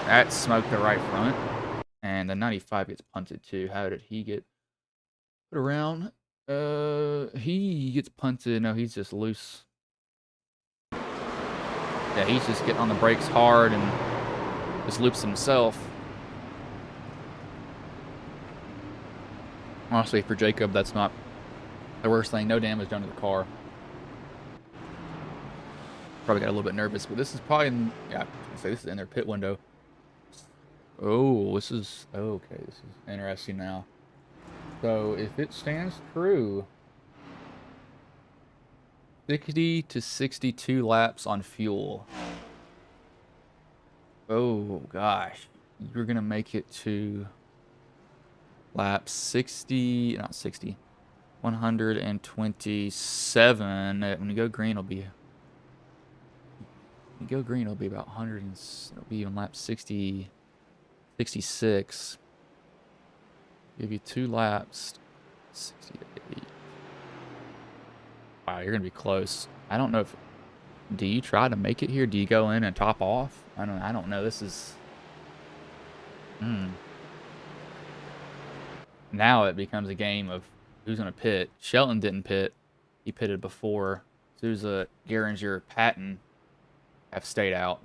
That smoked the right front, and the 95 gets punted too. How did he get put around? He gets punted. No, he's just loose. Yeah, he's just getting on the brakes hard and just loops himself. Honestly, for Jacob, that's not the worst thing. No damage done to the car. Probably got a little bit nervous, but this is probably in, yeah, I say this is in their pit window. Oh, this is okay. This is interesting now. So if it stands true, 60 to 62 laps on fuel. Oh gosh, you're gonna make it to lap 60, not 60, 127. When you go green, it'll be. When you go green, it'll be about 100. It'll be on lap 60, 66. Give you 2 laps. 68. Wow, you're gonna be close. I don't know if. Do you try to make it here? Do you go in and top off? I don't know. This is. Now it becomes a game of who's gonna pit. Shelton didn't pit. He pitted before. Souza, Geringer, Patton have stayed out.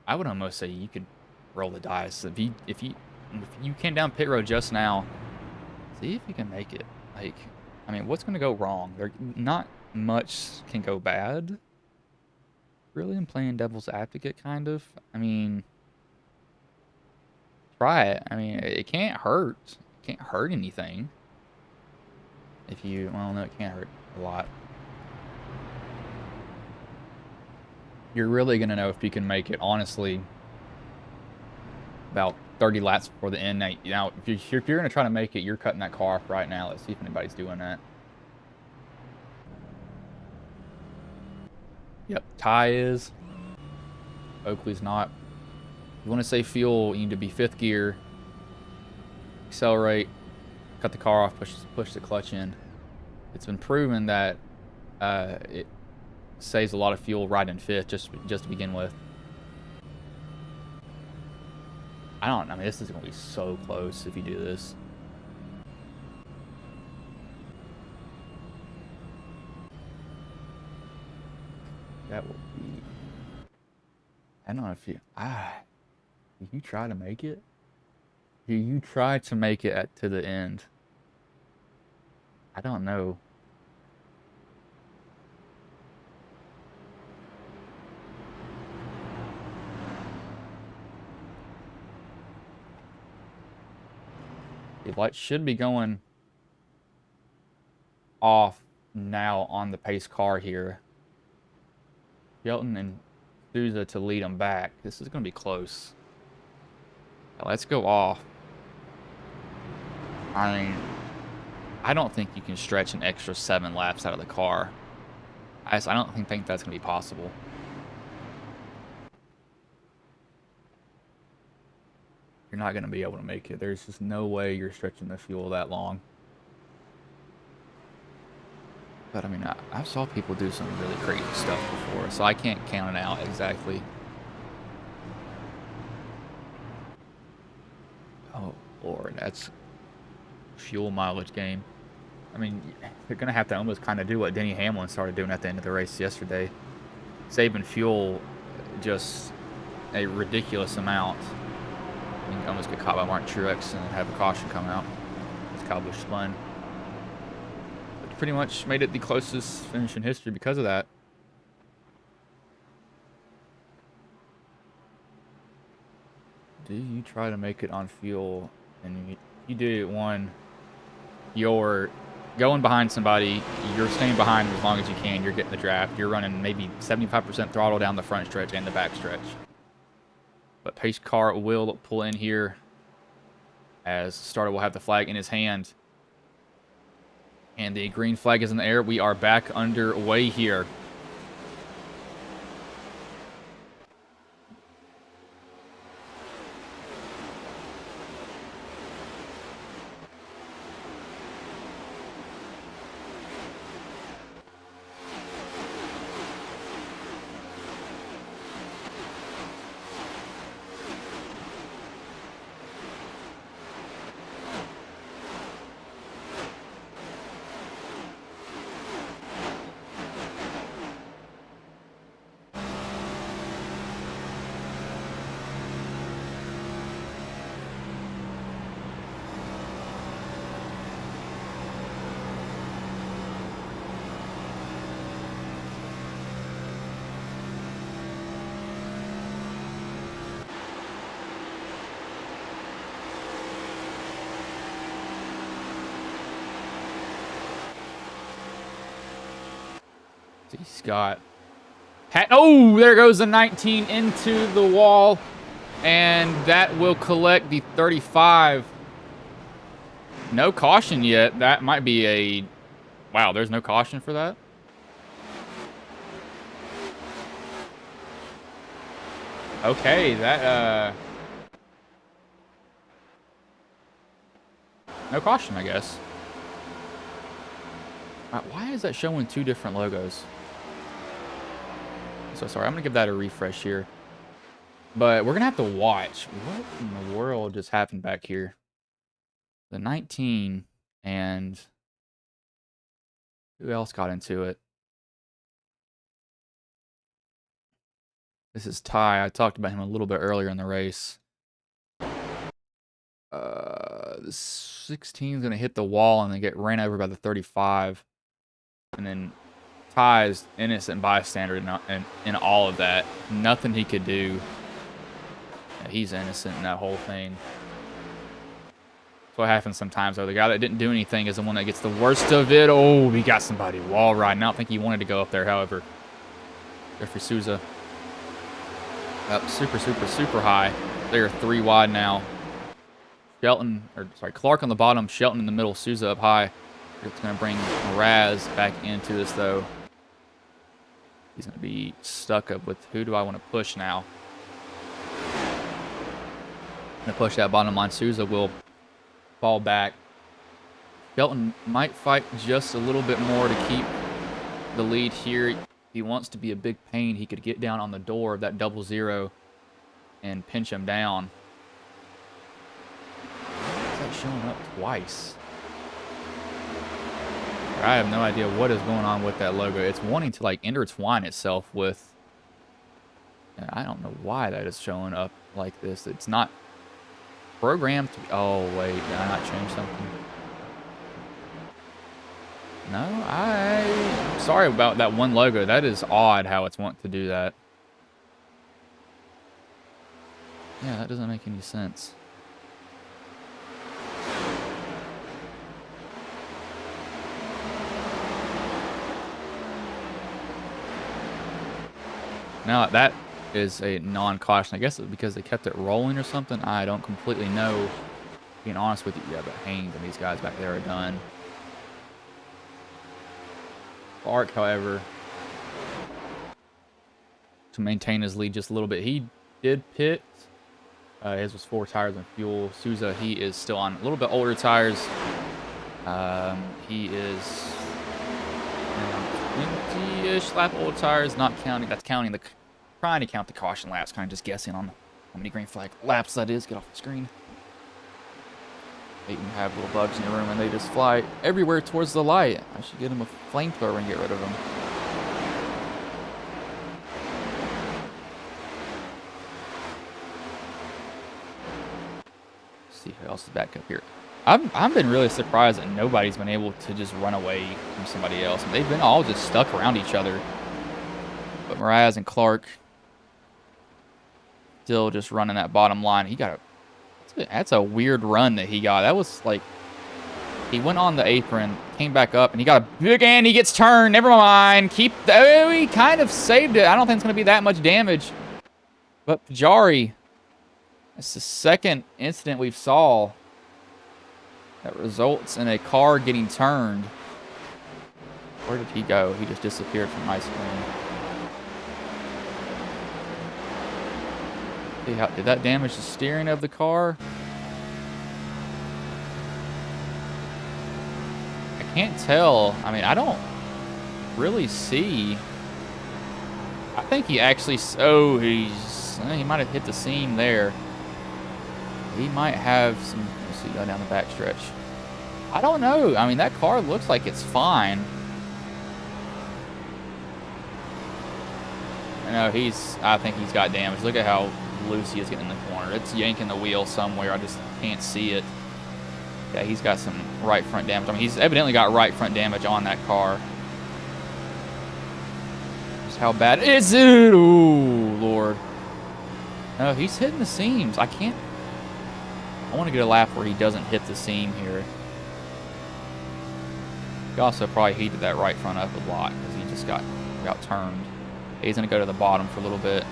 I would almost say you could roll the dice. If you came down pit road just now, see if you can make it. Like, I mean, what's going to go wrong? There, not much can go bad. Really, I'm playing devil's advocate, kind of. I mean, try it. I mean, it can't hurt. It can't hurt anything. If you, well, no, it can't hurt a lot. You're really going to know if you can make it, honestly, about 30 laps before the end. Now if you're going to try to make it, you're cutting that car off right now. Let's see if anybody's doing that. Yep, Ty is. Oakley's not. You want to save fuel, you need to be 5th gear. Accelerate. Cut the car off, push the clutch in. It's been proven that it saves a lot of fuel right in 5th, just to begin with. I mean, this is going to be so close if you do this. That will be... I don't know if you... do you try to make it? Do you try to make it to the end? I don't know. The light should be going off now on the pace car here. Shelton and Souza to lead them back. This is going to be close. Now let's go off. I mean, I don't think you can stretch an extra 7 laps out of the car. I don't think that's going to be possible. You're not going to be able to make it. There's just no way you're stretching the fuel that long. But I mean, I saw people do some really crazy stuff before, so I can't count it out exactly. Oh Lord, that's fuel mileage game. I mean, they're gonna have to almost kind of do what Denny Hamlin started doing at the end of the race yesterday, saving fuel just a ridiculous amount. You can almost get caught by Martin Truex and have a caution come out. It's Kyle Busch spun. But pretty much made it the closest finish in history because of that. Do you try to make it on fuel? And you do one, you're going behind somebody, you're staying behind as long as you can, you're getting the draft, you're running maybe 75% throttle down the front stretch and the back stretch. But pace car will pull in here as starter will have the flag in his hand. And the green flag is in the air. We are back underway here. He's got... Oh, there goes the 19 into the wall. And that will collect the 35. No caution yet. That might be a... Wow, there's no caution for that? Okay, that, no caution, I guess. Why is that showing two different logos? So sorry, I'm gonna give that a refresh here. But we're gonna have to watch. What in the world just happened back here? The 19 and who else got into it? This is Ty. I talked about him a little bit earlier in the race. The 16 is gonna hit the wall and then get ran over by the 35. And then Ty's innocent bystander in all of that. Nothing he could do. Yeah, he's innocent in that whole thing. That's what happens sometimes, though. The guy that didn't do anything is the one that gets the worst of it. Oh, he got somebody wall riding. I don't think he wanted to go up there, however. Jeffrey Souza. Up super, super, super high. They're 3 wide now. Clark on the bottom, Shelton in the middle, Souza up high. It's going to bring Raz back into this, though. He's going to be stuck up with who do I want to push now? I'm going to push that bottom line. Souza will fall back. Shelton might fight just a little bit more to keep the lead here. If he wants to be a big pain, he could get down on the door of that 00 and pinch him down. Why is that showing up twice? I have no idea what is going on with that logo. It's wanting to like intertwine itself with... I don't know why that is showing up like this. It's not programmed to be... Oh, wait. Did I not change something? No, I'm sorry about that one logo. That is odd how it's wanting to do that. Yeah, that doesn't make any sense. Now, that is a non-caution. I guess it's because they kept it rolling or something. I don't completely know. Being honest with you, yeah, but Haynes and these guys back there are done. Clark, however, to maintain his lead just a little bit, he did pit. His was 4 tires and fuel. Souza, he is still on a little bit older tires. He is 20-ish lap old tires, not counting. That's counting the, trying to count the caution laps. Kind of just guessing on how many green flag laps that is. Get off the screen. You can have little bugs in your room and they just fly everywhere towards the light. I should get him a flamethrower and get rid of them. Let's see who else is back up here. I've been really surprised that nobody's been able to just run away from somebody else. They've been all just stuck around each other. But Mraz and Clark still just running that bottom line. He got a... That's a weird run that he got. That was like... He went on the apron, came back up, and he got a big... And he gets turned. Never mind. Oh, he kind of saved it. I don't think it's going to be that much damage. But Pajari... That's the second incident we've saw that results in a car getting turned. Where did he go? He just disappeared from my screen. See how, did that damage the steering of the car? I can't tell. I mean, I don't really see. I think he actually... Oh, he might have hit the seam there. He might have some... Let's see, go down the backstretch. I don't know. I mean, that car looks like it's fine. No, I think he's got damage. Look at how loose he is getting in the corner. It's yanking the wheel somewhere. I just can't see it. Yeah, he's got some right front damage. I mean, he's evidently got right front damage on that car. Just how bad is it? Ooh, Lord. No, he's hitting the seams. I can't... I want to get a lap where he doesn't hit the seam here. He also probably heated that right front up a lot because he just got got turned. He's going to go to the bottom for a little bit.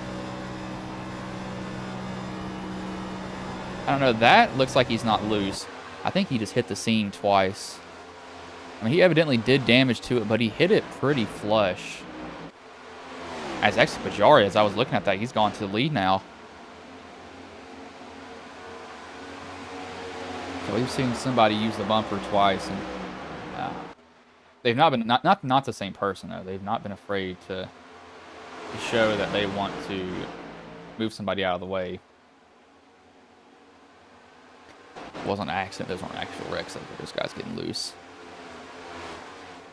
I don't know. That looks like he's not loose. I think he just hit the seam twice. I mean, he evidently did damage to it, but he hit it pretty flush. As actually Pajari, as I was looking at that, he's gone to the lead now. So we've seen somebody use the bumper twice, and they've not been not the same person though. They've not been afraid to show that they want to move somebody out of the way. It wasn't an accident. Those weren't actual wrecks. Like those guys getting loose.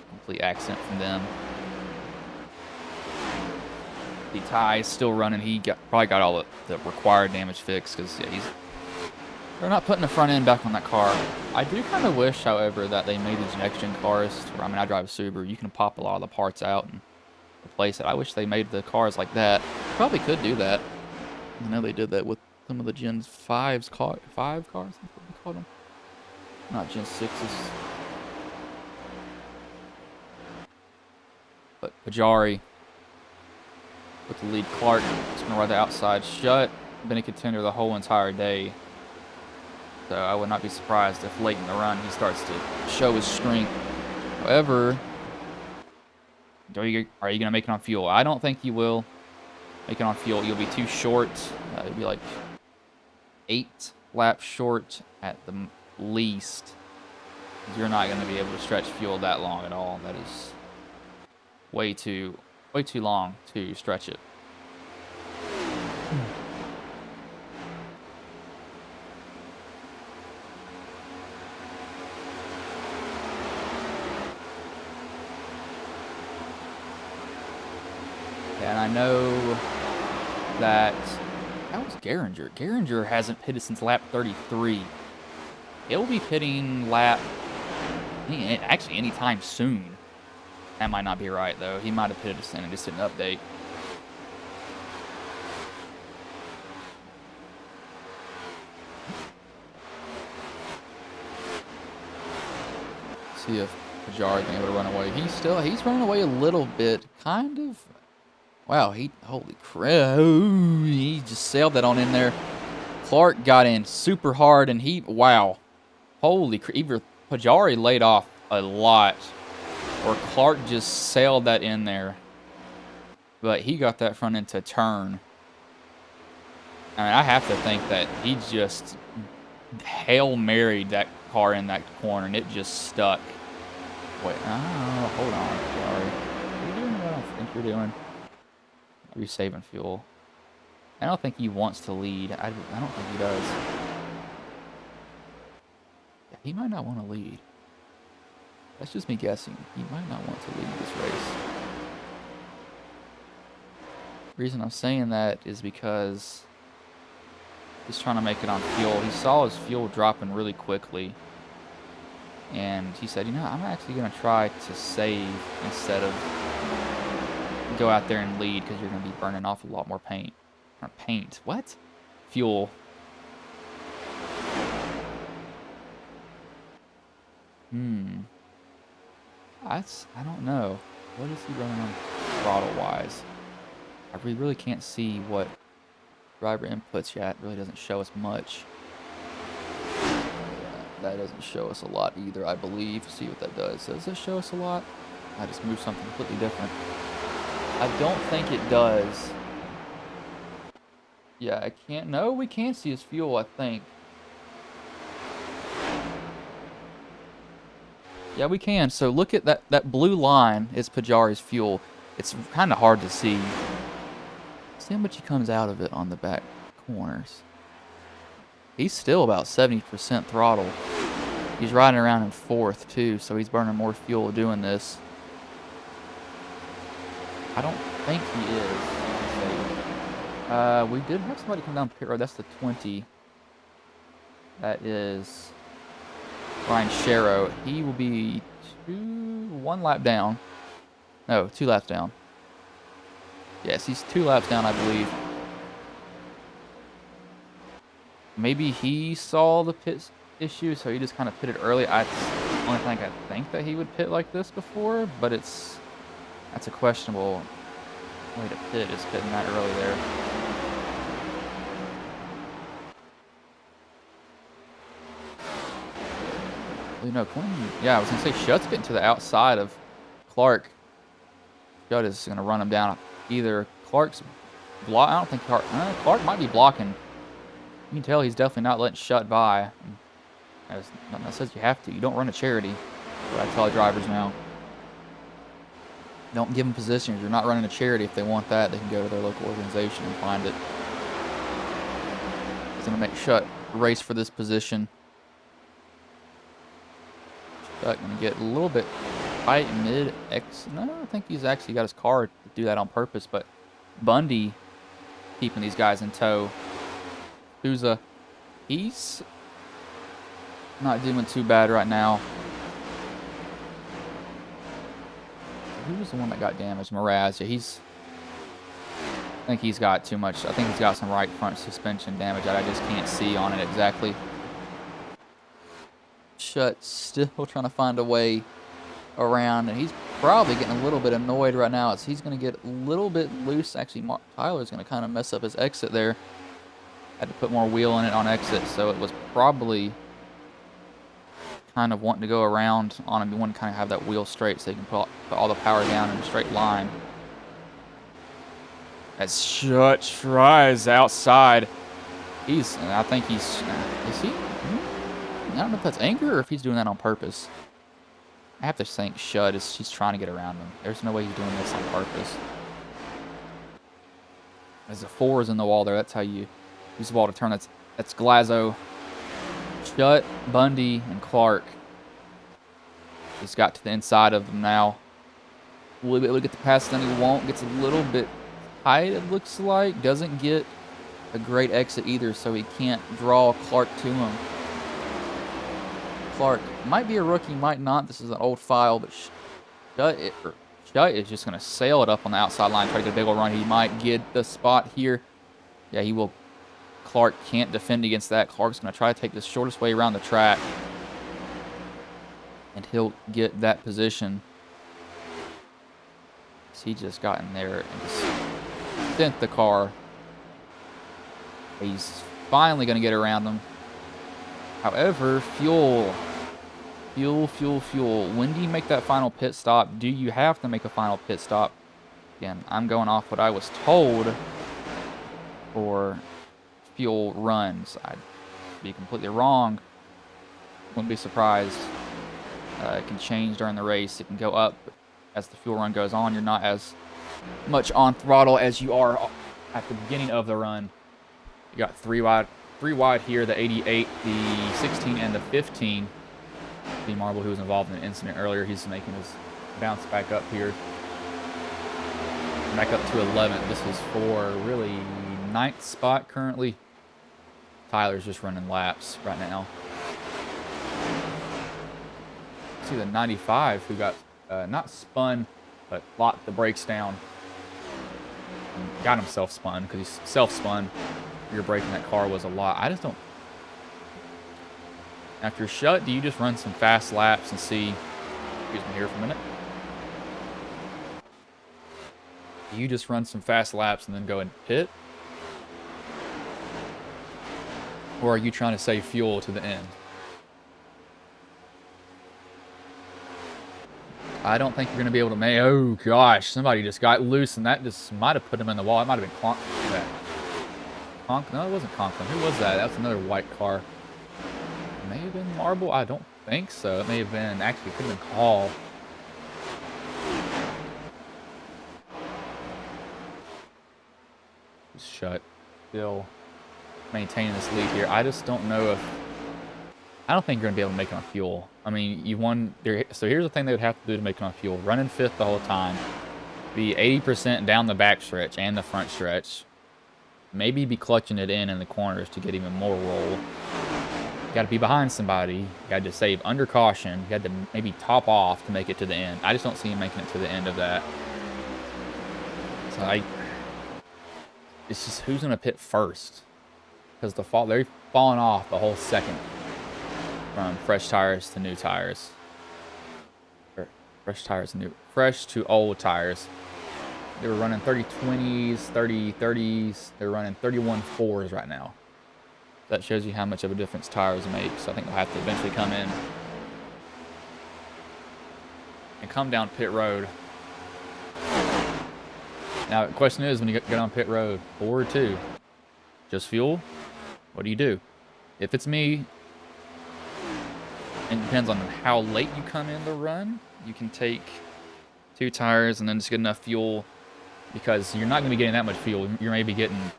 Complete accident from them. The Ty is still running. He probably got all the required damage fixed because yeah, they're not putting the front end back on that car. I do kind of wish, however, that they made these next-gen cars. Where, I mean, I drive a Subaru. You can pop a lot of the parts out and replace it. I wish they made the cars like that. Probably could do that. I know they did that with some of the Gen 5 cars. That's what we called them. Not Gen 6s. But Pajari with the lead. Clark is going to ride the outside shut. Been a contender the whole entire day. So I would not be surprised if late in the run he starts to show his strength. However, are you going to make it on fuel? I don't think you will. Make it on fuel. You'll be too short. It'll be like 8 laps short at the least. You're not going to be able to stretch fuel that long at all. That is way too long to stretch it. And I know that was Gehringer. Gehringer hasn't pitted since lap 33. He'll be pitting lap, actually anytime soon. That might not be right, though. He might have pitted us in and just didn't update. See if Pajari can able to run away. He's running away a little bit, kind of. Wow, holy crap. Ooh, he just sailed that on in there. Clark got in super hard, and wow. Holy crap. Either Pajari laid off a lot, or Clark just sailed that in there. But he got that front end to turn. I mean, I have to think that he just Hail Married that car in that corner, and it just stuck. Wait, hold on, Pajari. What are you doing what I don't think you're doing? Are you saving fuel? I don't think he wants to lead. I don't think he does. Yeah, he might not want to lead. That's just me guessing. He might not want to lead this race. The reason I'm saying that is because he's trying to make it on fuel. He saw his fuel dropping really quickly. And he said, I'm actually going to try to save instead of go out there and lead because you're going to be burning off a lot more paint. Paint? What? Fuel. I don't know. What is he running on throttle-wise? I really can't see what driver inputs yet. It really doesn't show us much. That doesn't show us a lot either, I believe. See what that does. Does it show us a lot? I just moved something completely different. I don't think it does. Yeah, I can't. No, we can see his fuel, I think. Yeah, we can. So look at that blue line is Pajari's fuel. It's kind of hard to see. See how much he comes out of it on the back corners. He's still about 70% throttle. He's riding around in 4th, too, so he's burning more fuel doing this. I don't think he is. We did have somebody come down pit road. That's the 20. That is Ryan Sharrow. He will be 1 lap down. No, 2 laps down. Yes, he's 2 laps down, I believe. Maybe he saw the pit issue, so he just kind of pitted early. I only think that he would pit like this before, but it's That's a questionable way to pit, is pitting that early there. You know, Quinn, yeah, I was going to say Shutt's getting to the outside of Clark. Shutt is going to run him down. Either Clark's block. I don't think Clark might be blocking. You can tell he's definitely not letting Shutt by. Nothing that says you have to. You don't run a charity. What I tell drivers now. Don't give them positions. You're not running a charity. If they want that, they can go to their local organization and find it. He's going to make Shutt race for this position. Shutt going to get a little bit tight mid-X. No, I think he's actually got his car to do that on purpose, but Bundy keeping these guys in tow. He's not doing too bad right now. Who was the one that got damaged? Mraz. Yeah, I think he's got too much. I think he's got some right front suspension damage that I just can't see on it exactly. Shutt still trying to find a way around, and he's probably getting a little bit annoyed right now as he's going to get a little bit loose. Actually, Tyler's going to kind of mess up his exit there. Had to put more wheel in it on exit, so it was probably kind of wanting to go around on him. You want to kind of have that wheel straight so you can put all the power down in a straight line. As Shutt tries outside, I think he's, is he? I don't know if that's anger or if he's doing that on purpose. I have to think Shutt she's trying to get around him. There's no way he's doing this on purpose. As the 4 is in the wall there, that's how you use the wall to turn. That's Glazzo. Shutt, Bundy, and Clark. He's got to the inside of them now. Will he be able to get the pass done? He won't. Gets a little bit tight, it looks like. Doesn't get a great exit either, so he can't draw Clark to him. Clark might be a rookie, might not. This is an old file, but Shutt is just going to sail it up on the outside line, try to get a big old run. He might get the spot here. Yeah, he will. Clark can't defend against that. Clark's going to try to take the shortest way around the track, and he'll get that position. He just got in there and just sent the car. He's finally going to get around them. However, fuel. When do you make that final pit stop? Do you have to make a final pit stop? Again, I'm going off what I was told for fuel runs. I'd be completely wrong. Wouldn't be surprised. It can change during the race. It can go up as the fuel run goes on. You're not as much on throttle as you are at the beginning of the run. You got three wide here, the 88, the 16, and the 15. The Marble, who was involved in an incident earlier, he's making his bounce back up here. Back up to 11th. This is for really 9th spot currently. Tyler's just running laps right now. See the 95 who got not spun, but locked the brakes down. And got himself spun because he's self-spun. Rear braking that car was a lot. I just don't. After Shutt, do you just run some fast laps and see? Excuse me here for a minute. Do you just run some fast laps and then go and pit? Or are you trying to save fuel to the end? I don't think you're going to be able to make. Oh gosh, somebody just got loose and that just might have put him in the wall. It might have been No, it wasn't Conklin. Who was that? That's another white car. It may have been Marble. I don't think so. It may have been, actually, it could have been Hall. Shutt. Still maintaining this lead here. I just don't know if. I don't think you're going to be able to make it on fuel. I mean, you won. So here's the thing they would have to do to make it on fuel: running 5th the whole time, be 80% down the back stretch and the front stretch. Maybe be clutching it in the corners to get even more roll. You got to be behind somebody. You got to save under caution. You had to maybe top off to make it to the end. I just don't see him making it to the end of that. So it's just who's going to pit first, because they're falling off the whole second from fresh tires to new tires. Fresh tires, fresh to old tires. They were running 30/20s, 30/30s. They're running 31/4s right now. That shows you how much of a difference tires make. So I think they'll have to eventually come in and come down pit road. Now, the question is, when you get on pit road, 4 or 2, just fuel? What do? If it's me, it depends on how late you come in the run. You can take 2 tires and then just get enough fuel, because you're not going to be getting that much fuel. You're maybe getting,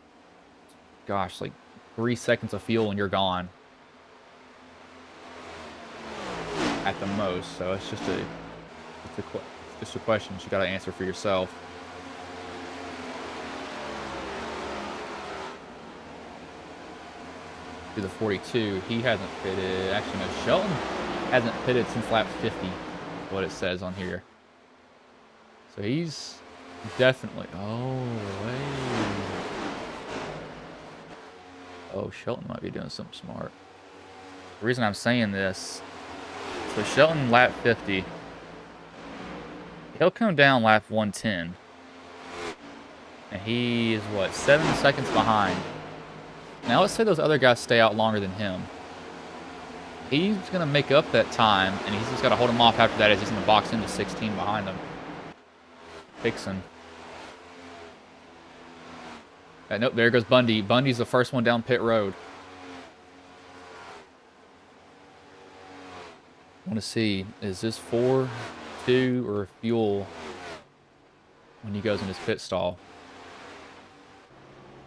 gosh, like 3 seconds of fuel and you're gone at the most. So it's just a question you got to answer for yourself. To the 42, he hasn't pitted. Actually, no, Shelton hasn't pitted since lap 50, what it says on here. So he's definitely, oh, Shelton might be doing something smart. The reason I'm saying this, so Shelton lap 50, he'll come down lap 110, and he is what, 7 seconds behind. Now let's say those other guys stay out longer than him. He's going to make up that time, and he's just got to hold him off after that, as he's going to box into 16 behind him. Fixin'. Nope, there goes Bundy. Bundy's the first one down pit road. I want to see, is this 4, 2, or fuel when he goes in his pit stall?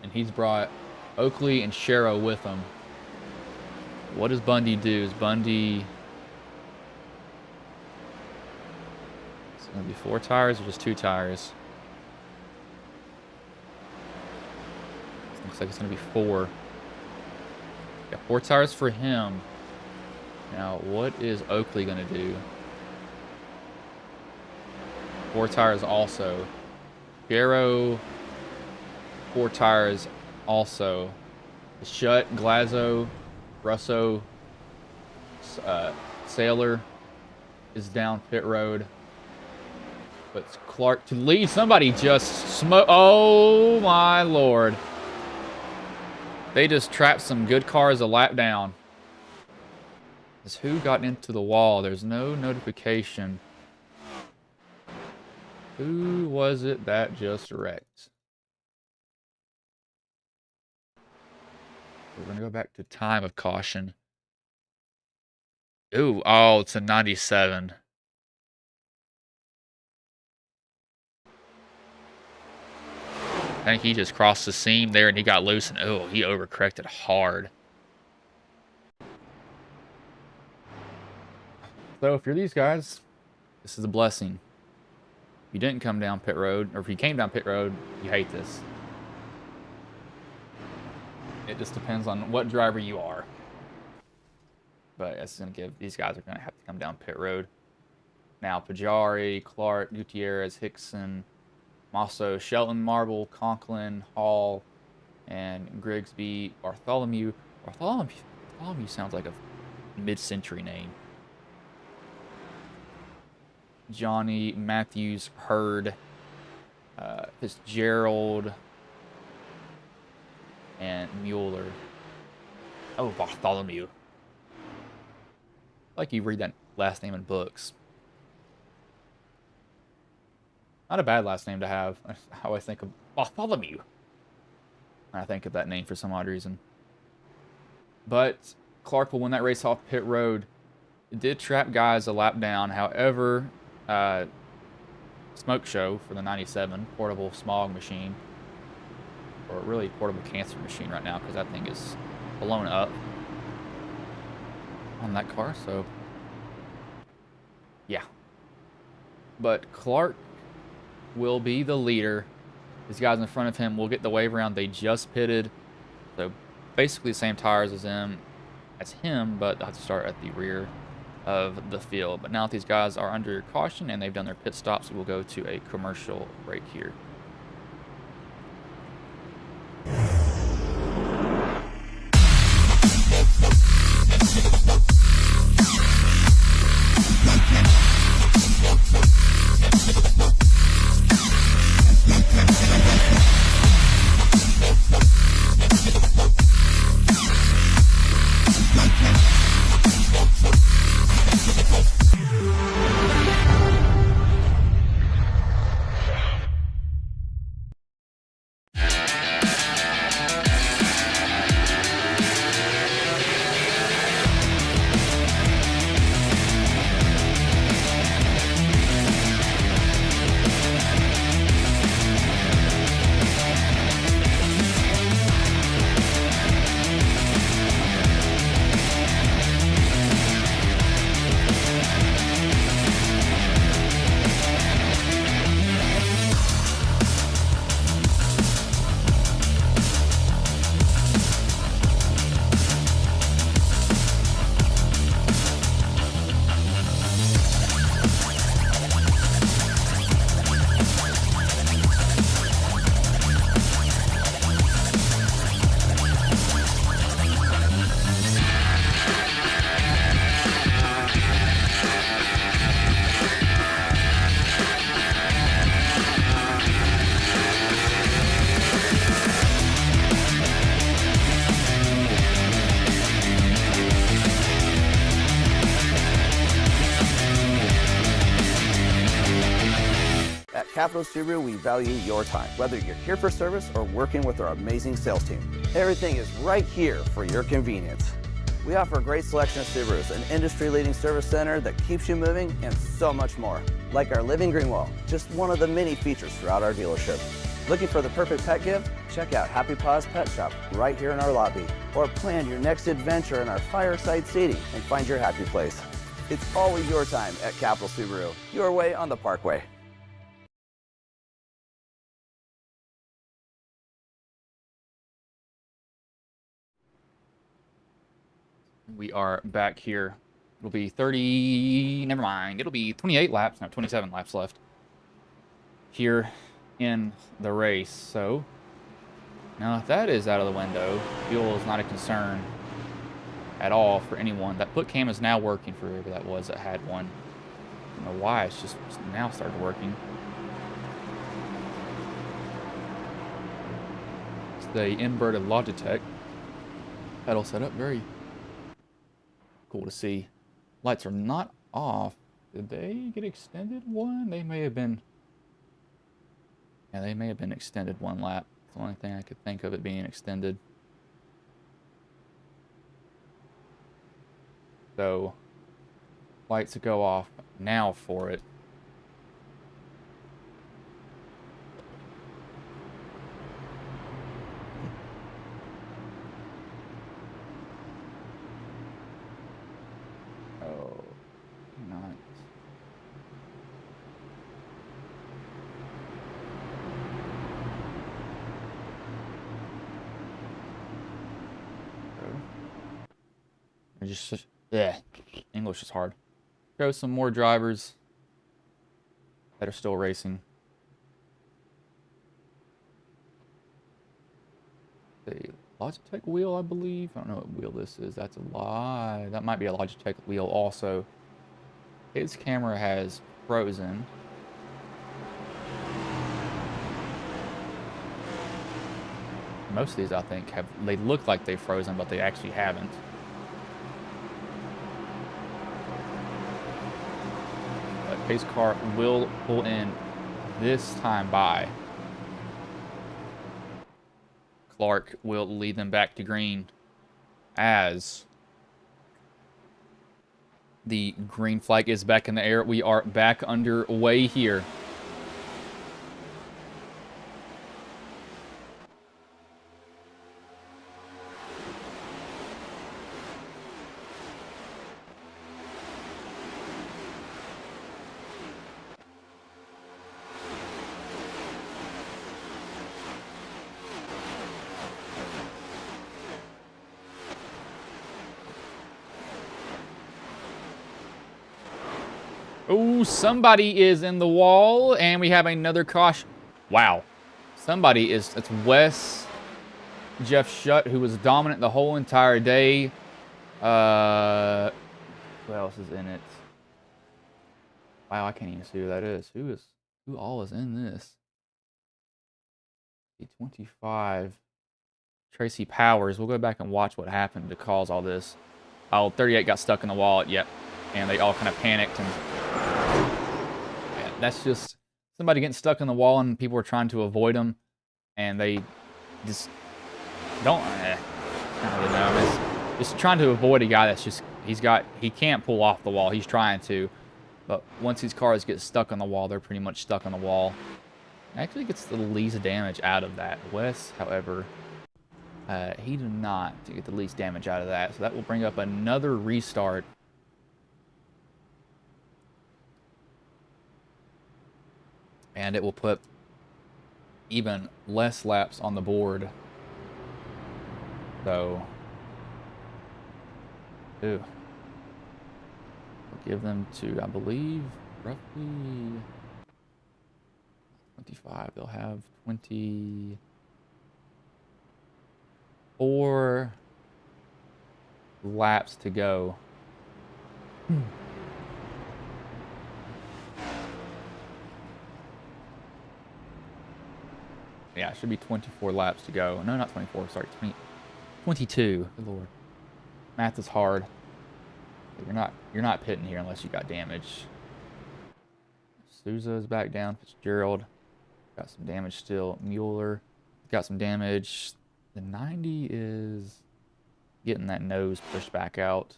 And he's brought Oakley and Sharrow with him. What does Bundy do? Is Bundy... It's going to be 4 tires or just 2 tires? Looks like it's going to be 4. Got 4 tires for him. Now, what is Oakley going to do? 4 tires also. Sharrow, 4 tires also. Shutt, Glazo, Russo, Sailor is down pit road. But Clark to lead. Somebody just smoke. Oh my lord. They just trapped some good cars a lap down. Is who got into the wall? There's no notification. Who was it that just wrecked? We're going to go back to time of caution. Ooh, oh, it's a 97. I think he just crossed the seam there and he got loose, and oh, he overcorrected hard. So if you're these guys, this is a blessing. If you didn't come down pit road, or if you came down pit road, you hate this. It just depends on what driver you are. But it's going to give, these guys are going to have to come down pit road. Now, Pajari, Clark, Gutierrez, Hickson, Masso, Shelton, Marble, Conklin, Hall, and Grigsby, Bartholomew. Bartholomew sounds like a mid-century name. Johnny, Matthews, Hurd, Fitzgerald, and Mueller. Oh, Bartholomew. Like you read that last name in books. Not a bad last name to have. I always think of Bartholomew. I think of that name for some odd reason. But Clark will win that race off pit road. It did trap guys a lap down. However, smoke show for the 97 portable smog machine, or really portable cancer machine right now, because that thing is blown up on that car. So yeah, but Clark will be the leader. These guys in front of him will get the wave around. They just pitted, so basically the same tires as him, but they'll have to start at the rear of the field. But now that these guys are under caution and they've done their pit stops, we'll go to a commercial break here. Capital Subaru, we value your time, whether you're here for service or working with our amazing sales team. Everything is right here for your convenience. We offer a great selection of Subarus, an industry-leading service center that keeps you moving, and so much more. Like our living green wall, just one of the many features throughout our dealership. Looking for the perfect pet gift? Check out Happy Paws Pet Shop right here in our lobby. Or plan your next adventure in our fireside seating and find your happy place. It's always your time at Capital Subaru, your way on the Parkway. We are back here. It'll be 30, never mind. It'll be 28 laps, no, 27 laps left here in the race. So now if that is out of the window, fuel is not a concern at all for anyone. That put cam is now working for whoever that was that had one. I don't know why it's just now started working. It's the inverted Logitech pedal setup. Very cool to see. Lights are not off. Did they get extended one? They may have been. Yeah, they may have been extended one lap. It's the only thing I could think of it being extended. So, lights go off now for it. Oh, not. Just, yeah, English is hard. Show some more drivers that are still racing. The Logitech wheel, I believe. I don't know what wheel this is. That's a lie. That might be a Logitech wheel also. His camera has frozen. Most of these, I think, they look like they've frozen, but they actually haven't. But pace car will pull in this time by. Clark will lead them back to green as the green flag is back in the air. We are back underway here. Oh, somebody is in the wall, and we have another caution. Wow. Somebody is, it's Wes Jeff Shutt, who was dominant the whole entire day. Who else is in it? Wow, I can't even see who that is. Who all is in this? 25. Tracy Powers. We'll go back and watch what happened to cause all this. Oh, 38 got stuck in the wall. Yep. And they all kind of panicked, and yeah, that's just somebody getting stuck in the wall, and people were trying to avoid them, and they just don't. I don't really know. It's just trying to avoid a guy that's just he can't pull off the wall. He's trying to, but once these cars get stuck on the wall, they're pretty much stuck on the wall. Actually gets the least damage out of that. Wes, however, he did not get the least damage out of that, so that will bring up another restart. And it will put even less laps on the board. So, we'll give them to, I believe, roughly 25. They'll have 24 laps to go. Yeah, it should be 24 laps to go. No, not 24. Sorry, 22. Good Lord, math is hard. You're not pitting here unless you got damage. Souza is back down. Fitzgerald got some damage still. Mueller got some damage. The 90 is getting that nose pushed back out.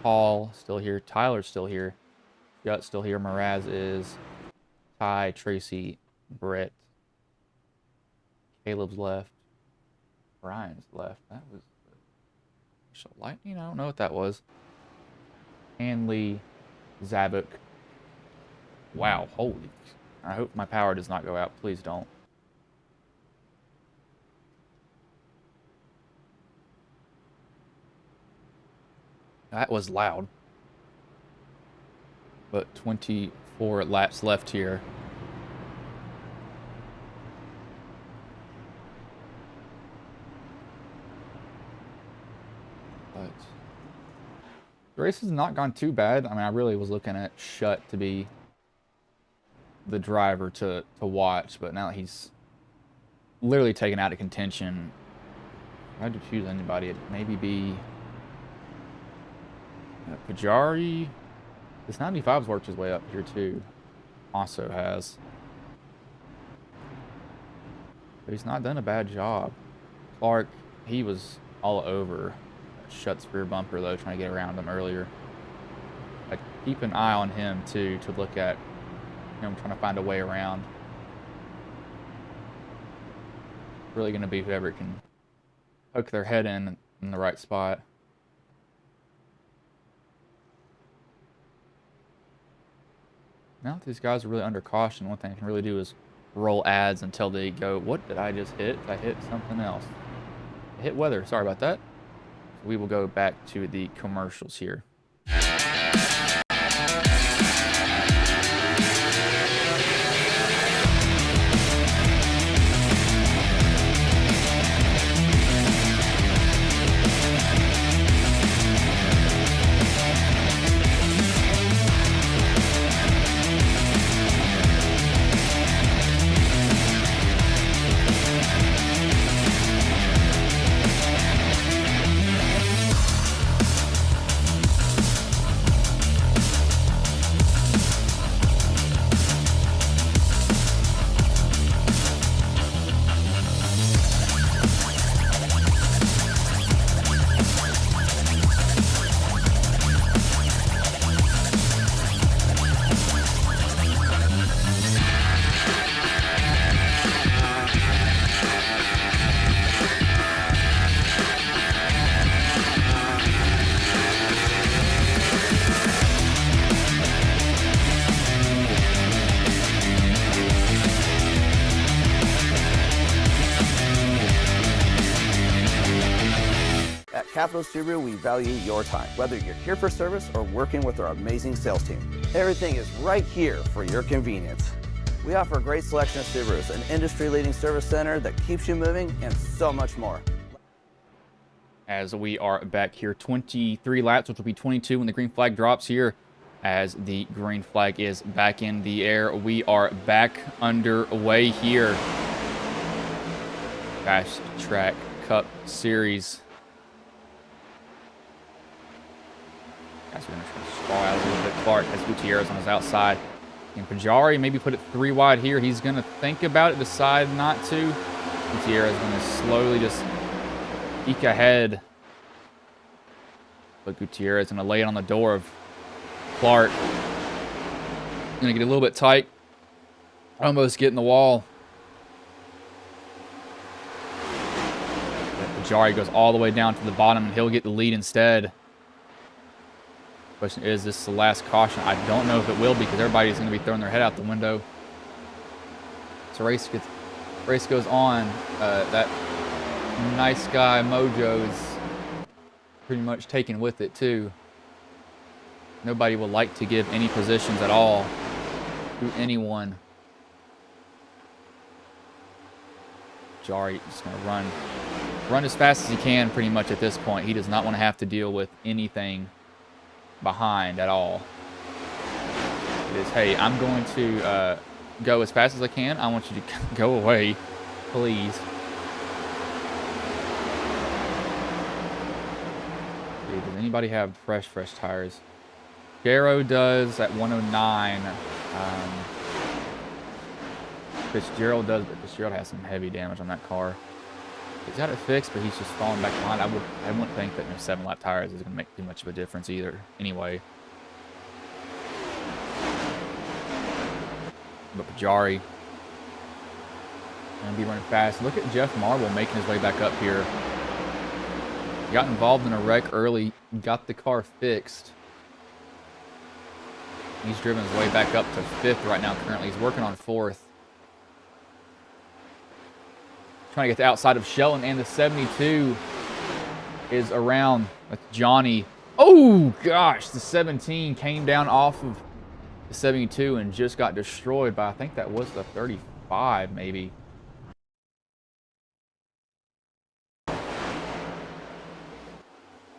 Paul still here. Tyler's still here. Gut still here. Mraz is. Ty, Tracy, Brett. Caleb's left. Brian's left. That was lightning. I don't know what that was. Hanley, Zabuk. Wow, holy. I hope my power does not go out. Please don't. That was loud. But 24 laps left here. But the race has not gone too bad. I mean, I really was looking at Shutt to be the driver to watch, but now he's literally taken out of contention. If I had to choose anybody, it'd maybe be Pajari. This 95's worked his way up here too. Also has. But he's not done a bad job. Clark, he was all over Shutt's rear bumper though, trying to get around him earlier. I keep an eye on him too, to look at him trying to find a way around. Really going to be whoever can poke their head in the right spot. Now that these guys are really under caution, one thing I can really do is roll ads until they go, what did I just hit? I hit something else. I hit weather. Sorry about that. We will go back to the commercials here. Capital Subaru, we value your time, whether you're here for service or working with our amazing sales team. Everything is right here for your convenience. We offer a great selection of Subarus, an industry-leading service center that keeps you moving, and so much more. As we are back here, 23 laps, which will be 22 when the green flag drops here. As the green flag is back in the air, we are back underway here. FastTrack Cup Series. Guys are going to stall out a little bit. Clark has Gutierrez on his outside. And Pajari maybe put it 3 wide here. He's going to think about it, decide not to. Gutierrez is going to slowly just eke ahead. But Gutierrez is going to lay it on the door of Clark. Going to get a little bit tight. Almost getting the wall. But Pajari goes all the way down to the bottom, and he'll get the lead instead. Question is this the last caution? I don't know if it will, because everybody's going to be throwing their head out the window. So race goes on. That nice guy mojo is pretty much taken with it too. Nobody will like to give any positions at all to anyone. Jari just going to run as fast as he can pretty much at this point. He does not want to have to deal with anything behind at all. It is, hey, I'm going to go as fast as I can. I want you to go away, please. Does anybody have fresh tires? Garrow does at 109. Fitzgerald does, but Fitzgerald has some heavy damage on that car. He's got it fixed, but he's just falling back behind. I wouldn't think that 7-lap tires is going to make too much of a difference either. Anyway. But Pajari going to be running fast. Look at Jeff Marble making his way back up here. He got involved in a wreck early, got the car fixed. He's driven his way back up to 5th right now currently. He's working on 4th. Trying to get the outside of Sheldon, and the 72 is around with Johnny. Oh, gosh, the 17 came down off of the 72 and just got destroyed by, I think that was the 35, maybe.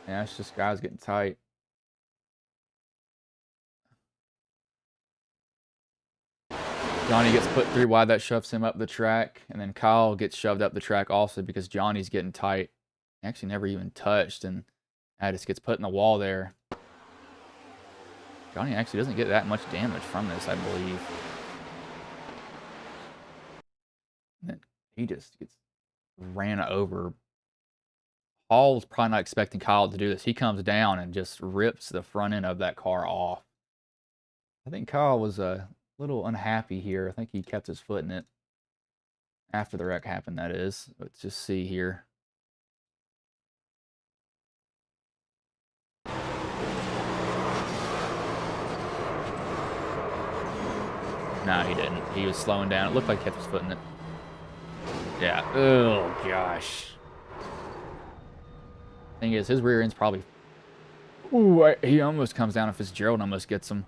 Yeah, it's just guys getting tight. Johnny gets put 3 wide. That shoves him up the track. And then Kyle gets shoved up the track also because Johnny's getting tight. Actually never even touched. And Addis gets put in the wall there. Johnny actually doesn't get that much damage from this, I believe. And then he just gets ran over. Hall's probably not expecting Kyle to do this. He comes down and just rips the front end of that car off. I think Kyle was a little unhappy here. I think he kept his foot in it after the wreck happened, that is. Let's just see here. No, he didn't. He was slowing down. It looked like he kept his foot in it. Yeah. Oh, gosh. Thing is, his rear end's probably... Ooh, he almost comes down if Fitzgerald almost gets him.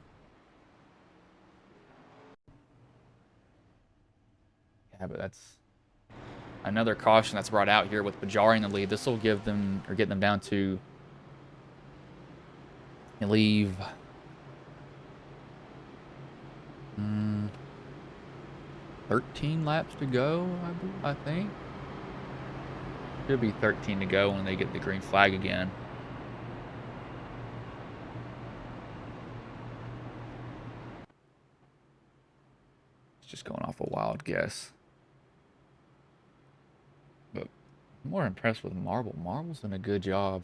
Yeah, but that's another caution that's brought out here with Pajari in the lead. This will give them, or get them down to, leave 13 laps to go, I think. Should be 13 to go when they get the green flag again. It's just going off a wild guess. But I'm more impressed with Marble. Marble's done a good job.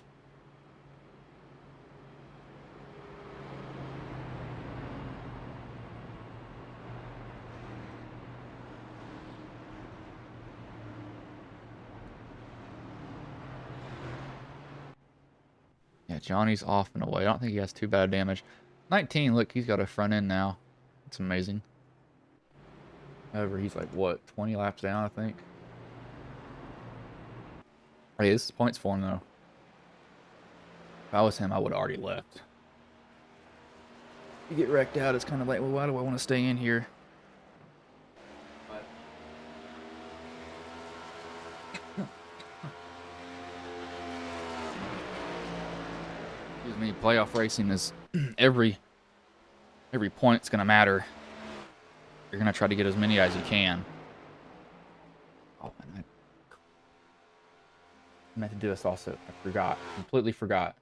Yeah, Johnny's off and away. I don't think he has too bad damage. 19, look, he's got a front end now. It's amazing. However, he's like, what, 20 laps down, I think? Hey, this is points for him, though. If I was him, I would have already left. You get wrecked out, it's kind of like, well, why do I want to stay in here? Excuse me, playoff racing is every point's going to matter. You're going to try to get as many as you can. Oh, man, I meant to do this also. I forgot. Completely forgot.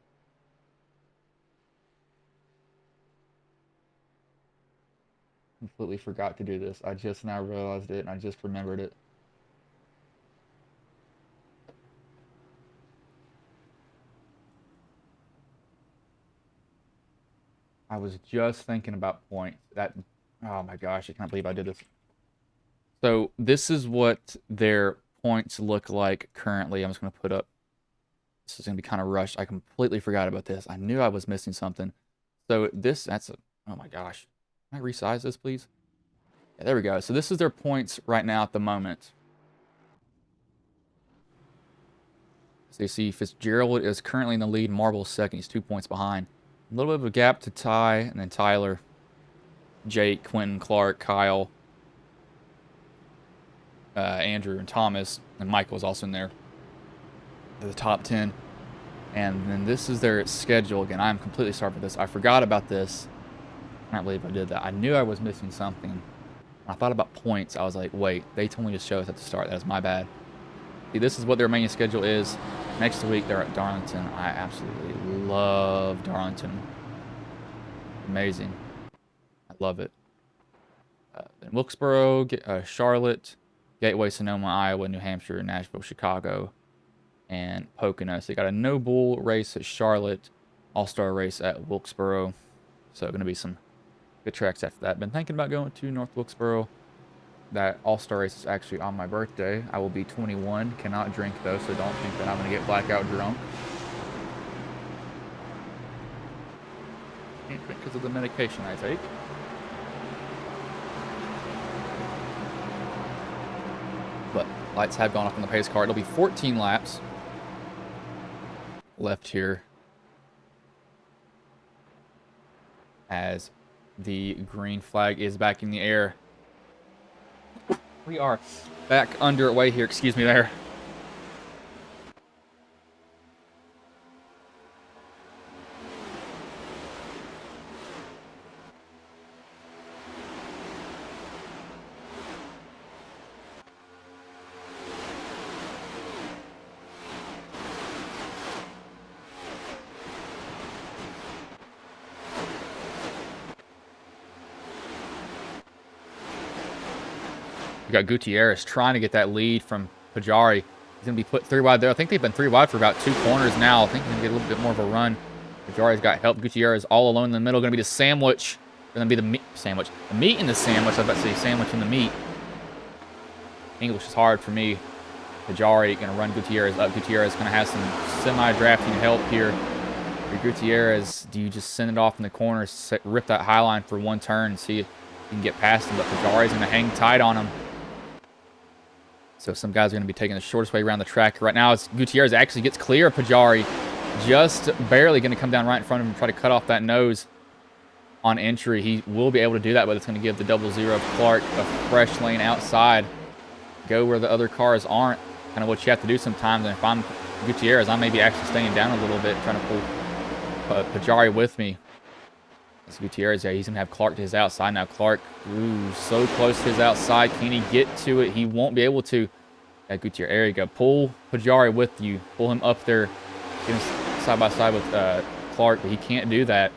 Completely forgot to do this. I just now realized it, and I just remembered it. I was just thinking about points. Oh my gosh, I can't believe I did this. So this is what their points look like currently. I'm just going to put up. This is going to be kind of rushed. I completely forgot about this. I knew I was missing something. So oh my gosh. Can I resize this, please? Yeah, there we go. So this is their points right now at the moment. So you see Fitzgerald is currently in the lead. Marble's second. He's 2 points behind. A little bit of a gap to Ty, and then Tyler, Jake, Quentin, Clark, Kyle, Andrew, and Thomas, and Michael is also in there. They're the top 10. And then this is their schedule. Again, I'm completely sorry for this. I forgot about this. I can't believe I did that. I knew I was missing something. When I thought about points, I was like, wait, they told me to show us at the start. That is my bad. See, this is what their remaining schedule is. Next week, they're at Darlington. I absolutely love Darlington. Amazing. I love it. then Wilkesboro, Charlotte, Gateway, Sonoma, Iowa, New Hampshire, Nashville, Chicago, and Pocono. So they got a no bull race at Charlotte, all-star race at Wilkesboro. So going to be some good tracks after that. Been thinking about going to North Wilkesboro. That all-star race is actually on my birthday. I will be 21. Cannot drink though, so don't think that I'm going to get blackout drunk. Can't drink because of the medication I take. But lights have gone off on the pace car. It'll be 14 laps left here as the green flag is back in the air. We are back underway here. Excuse me there. We got Gutierrez trying to get that lead from Pajari. He's going to be put 3 wide there. I think they've been 3 wide for about 2 corners now. I think he's going to get a little bit more of a run. Pajari's got help. Gutierrez all alone in the middle. Going to be the sandwich. Going to be the meat sandwich. The meat in the sandwich. I was about to say sandwich in the meat. English is hard for me. Pajari going to run Gutierrez up. Gutierrez going to have some semi-drafting help here. For Gutierrez, do you just send it off in the corner, rip that high line for 1 turn and see if you can get past him? But Pajari's going to hang tight on him. So some guys are going to be taking the shortest way around the track. Right now, it's Gutierrez actually gets clear of Pajari. Just barely going to come down right in front of him and try to cut off that nose on entry. He will be able to do that, but it's going to give the 00 of Clark a fresh lane outside. Go where the other cars aren't. Kind of what you have to do sometimes. And if I'm Gutierrez, I may be actually staying down a little bit, trying to pull Pajari with me. It's Gutierrez. Yeah, he's going to have Clark to his outside now. Clark, ooh, so close to his outside. Can he get to it? He won't be able to. Yeah, Gutierrez, there you go. Pull Pajari with you. Pull him up there. Get him side by side with Clark, but he can't do that.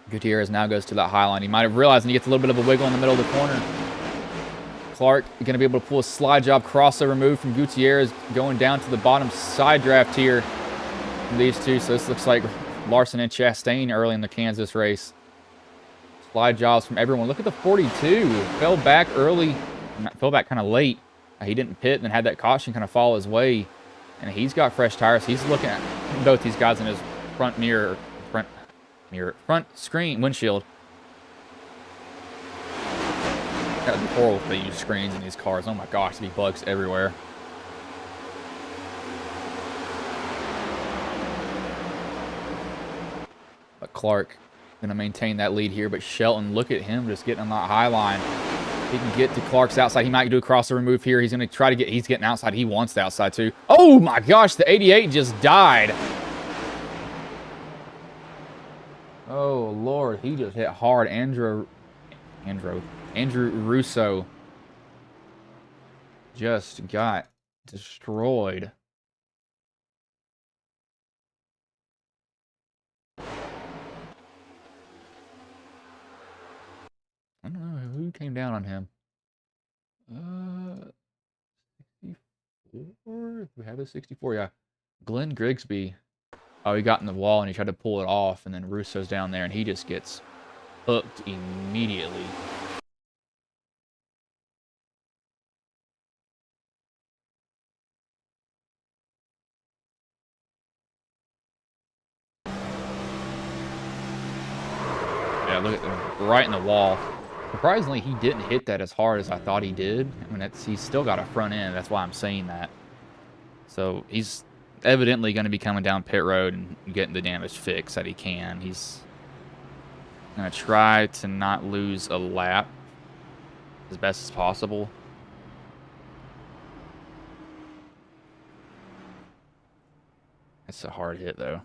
Gutierrez now goes to that high line. He might have realized, and he gets a little bit of a wiggle in the middle of the corner. Clark going to be able to pull a slide job crossover move from Gutierrez, going down to the bottom side draft here from these two. So this looks like Larson and Chastain early in the Kansas race. Slide jobs from everyone. Look at the 42. Fell back early. Fell back kind of late. He didn't pit and then had that caution kind of fall his way. And he's got fresh tires. He's looking at both these guys in his front screen, windshield. That would be horrible if they use screens in these cars. Oh my gosh, there'd be bugs everywhere. But Clark going to maintain that lead here. But Shelton, look at him just getting on that high line. He can get to Clark's outside. He might do a crossover move here. He's going to try to get, he's getting outside. He wants the outside too. Oh my gosh, the 88 just died. Oh Lord, he just hit hard. Andrew Russo just got destroyed. I don't know who came down on him. 64? We have a 64, yeah. Glenn Grigsby. Oh, he got in the wall and he tried to pull it off, and then Russo's down there and he just gets hooked immediately. Yeah, look at them, right in the wall. Surprisingly, he didn't hit that as hard as I thought he did. I mean, he's still got a front end. That's why I'm saying that. So he's evidently going to be coming down pit road and getting the damage fixed that he can. He's going to try to not lose a lap as best as possible. It's a hard hit, though.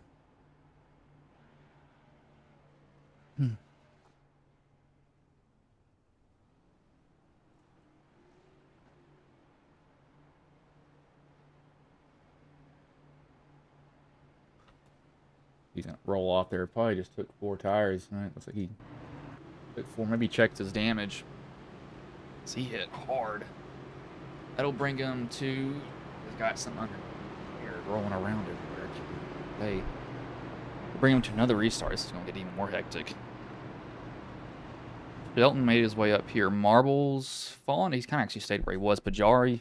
He's going to roll off there. Probably just took 4 tires. All right, looks like he Quick 4, maybe checks his damage. He hit hard. That'll bring him to. He's got some under here rolling around everywhere. Hey, bring him to another restart. This is gonna get even more hectic. Shelton made his way up here. Marbles fallen. He's kind of actually stayed where he was. Pajari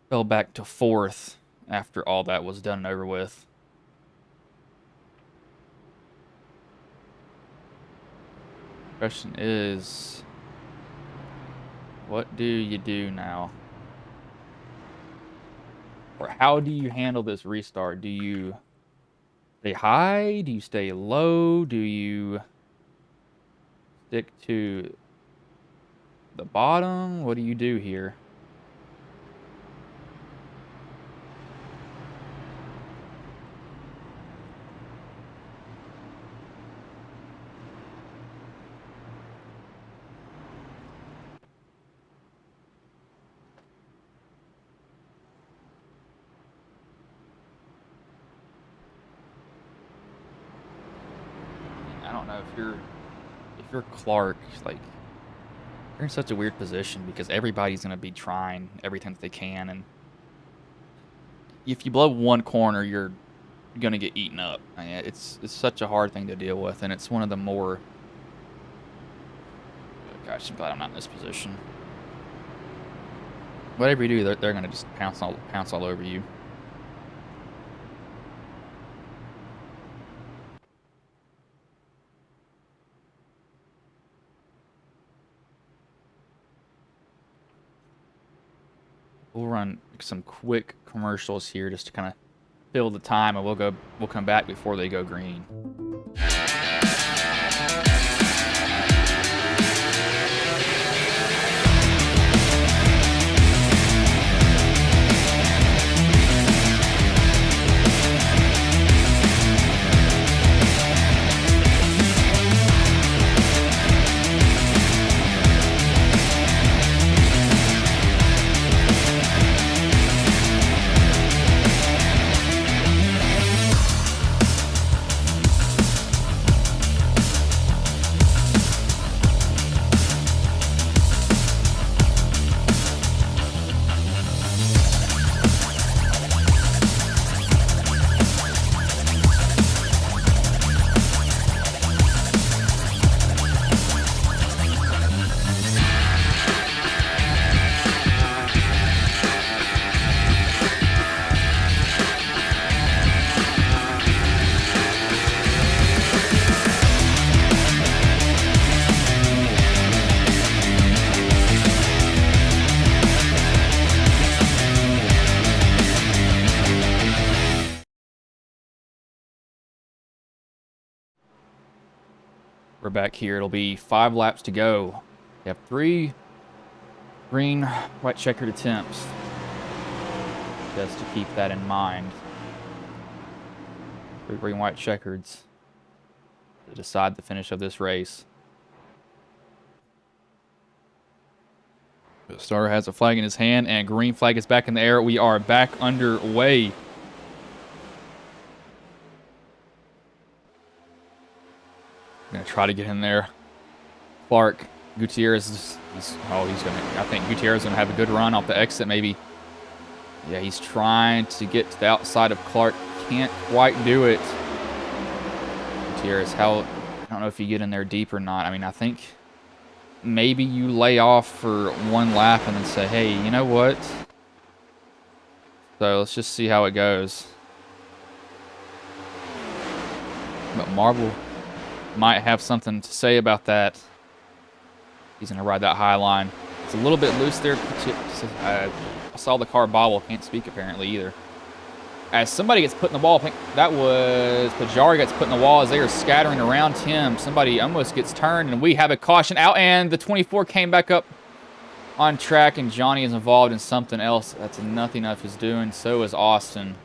fell back to 4th after all that was done and over with. Question is, what do you do now? Or how do you handle this restart? Do you stay high? Do you stay low? Do you stick to the bottom? What do you do here? I don't know if you're Clark, like, you're in such a weird position because everybody's going to be trying everything that they can, and if you blow one corner, you're going to get eaten up. I mean, it's such a hard thing to deal with, and it's one of the more. Gosh, I'm glad I'm not in this position. Whatever you do, they're going to just pounce all over you. We'll run some quick commercials here just to kind of fill the time, and we'll come back before they go green. We're back here. It'll be 5 laps to go. We have 3 green, white checkered attempts. Just to keep that in mind. 3 green, white checkers to decide the finish of this race. The starter has a flag in his hand, and green flag is back in the air. We are back underway. Gonna try to get in there. Clark, Gutierrez he's gonna. I think Gutierrez is gonna have a good run off the exit, maybe. Yeah, he's trying to get to the outside of Clark. Can't quite do it. Gutierrez, I don't know if you get in there deep or not. I mean, I think maybe you lay off for 1 lap and then say, hey, you know what? So let's just see how it goes. But Marble might have something to say about that. He's going to ride that high line. It's a little bit loose there. I saw the car bobble. Can't speak apparently either. As somebody gets put in the wall, I think that was Pajari gets put in the wall as they are scattering around him. Somebody almost gets turned, and we have a caution out, and the 24 came back up on track, and Johnny is involved in something else. That's nothing of his doing. So is Austin.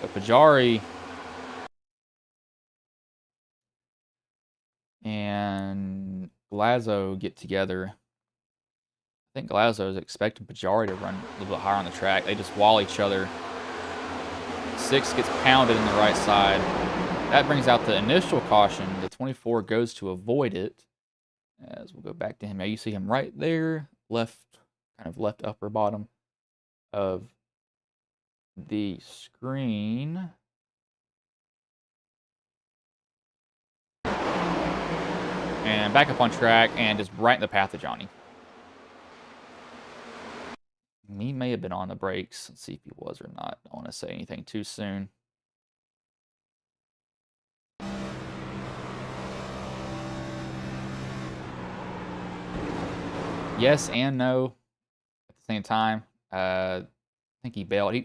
But Pajari and Glazo get together. I think Glazo is expecting Pajari to run a little bit higher on the track. They just wall each other. 6 gets pounded in the right side. That brings out the initial caution. The 24 goes to avoid it. As we'll go back to him. Now you see him right there, kind of left upper bottom of the screen. And back up on track and just right in the path of Johnny. He may have been on the brakes. Let's see if he was or not. I don't want to say anything too soon. Yes and no at the same time. I think he bailed. You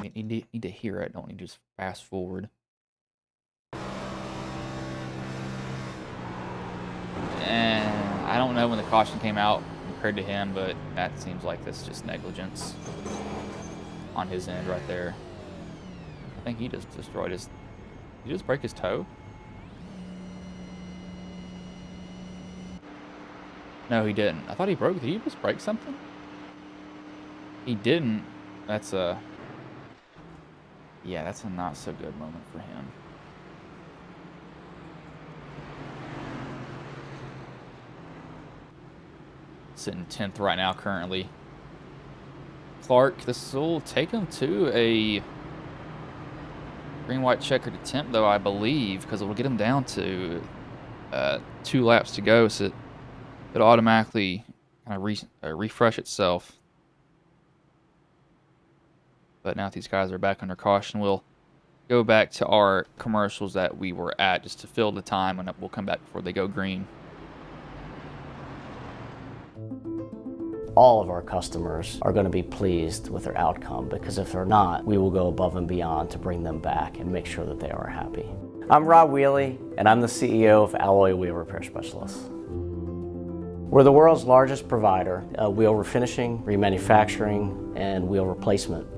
need to hear it. Don't need to just fast forward. And I don't know when the caution came out compared to him, but that seems like that's just negligence on his end right there. I think he just destroyed his... Did he just break his toe? No, he didn't. I thought he broke. Did he just break something? He didn't. That's a... Yeah, that's a not so good moment for him. Sitting 10th right now currently. Clark, this will take him to a green-white checkered attempt, though, I believe, because it will get him down to 2 laps to go, so it'll automatically kind of refresh itself. But now that these guys are back under caution, we'll go back to our commercials that we were at just to fill the time, and we'll come back before they go green. All of our customers are going to be pleased with their outcome, because if they're not, we will go above and beyond to bring them back and make sure that they are happy. I'm Rob Wheely, and I'm the CEO of Alloy Wheel Repair Specialists. We're the world's largest provider of wheel refinishing, remanufacturing, and wheel replacement.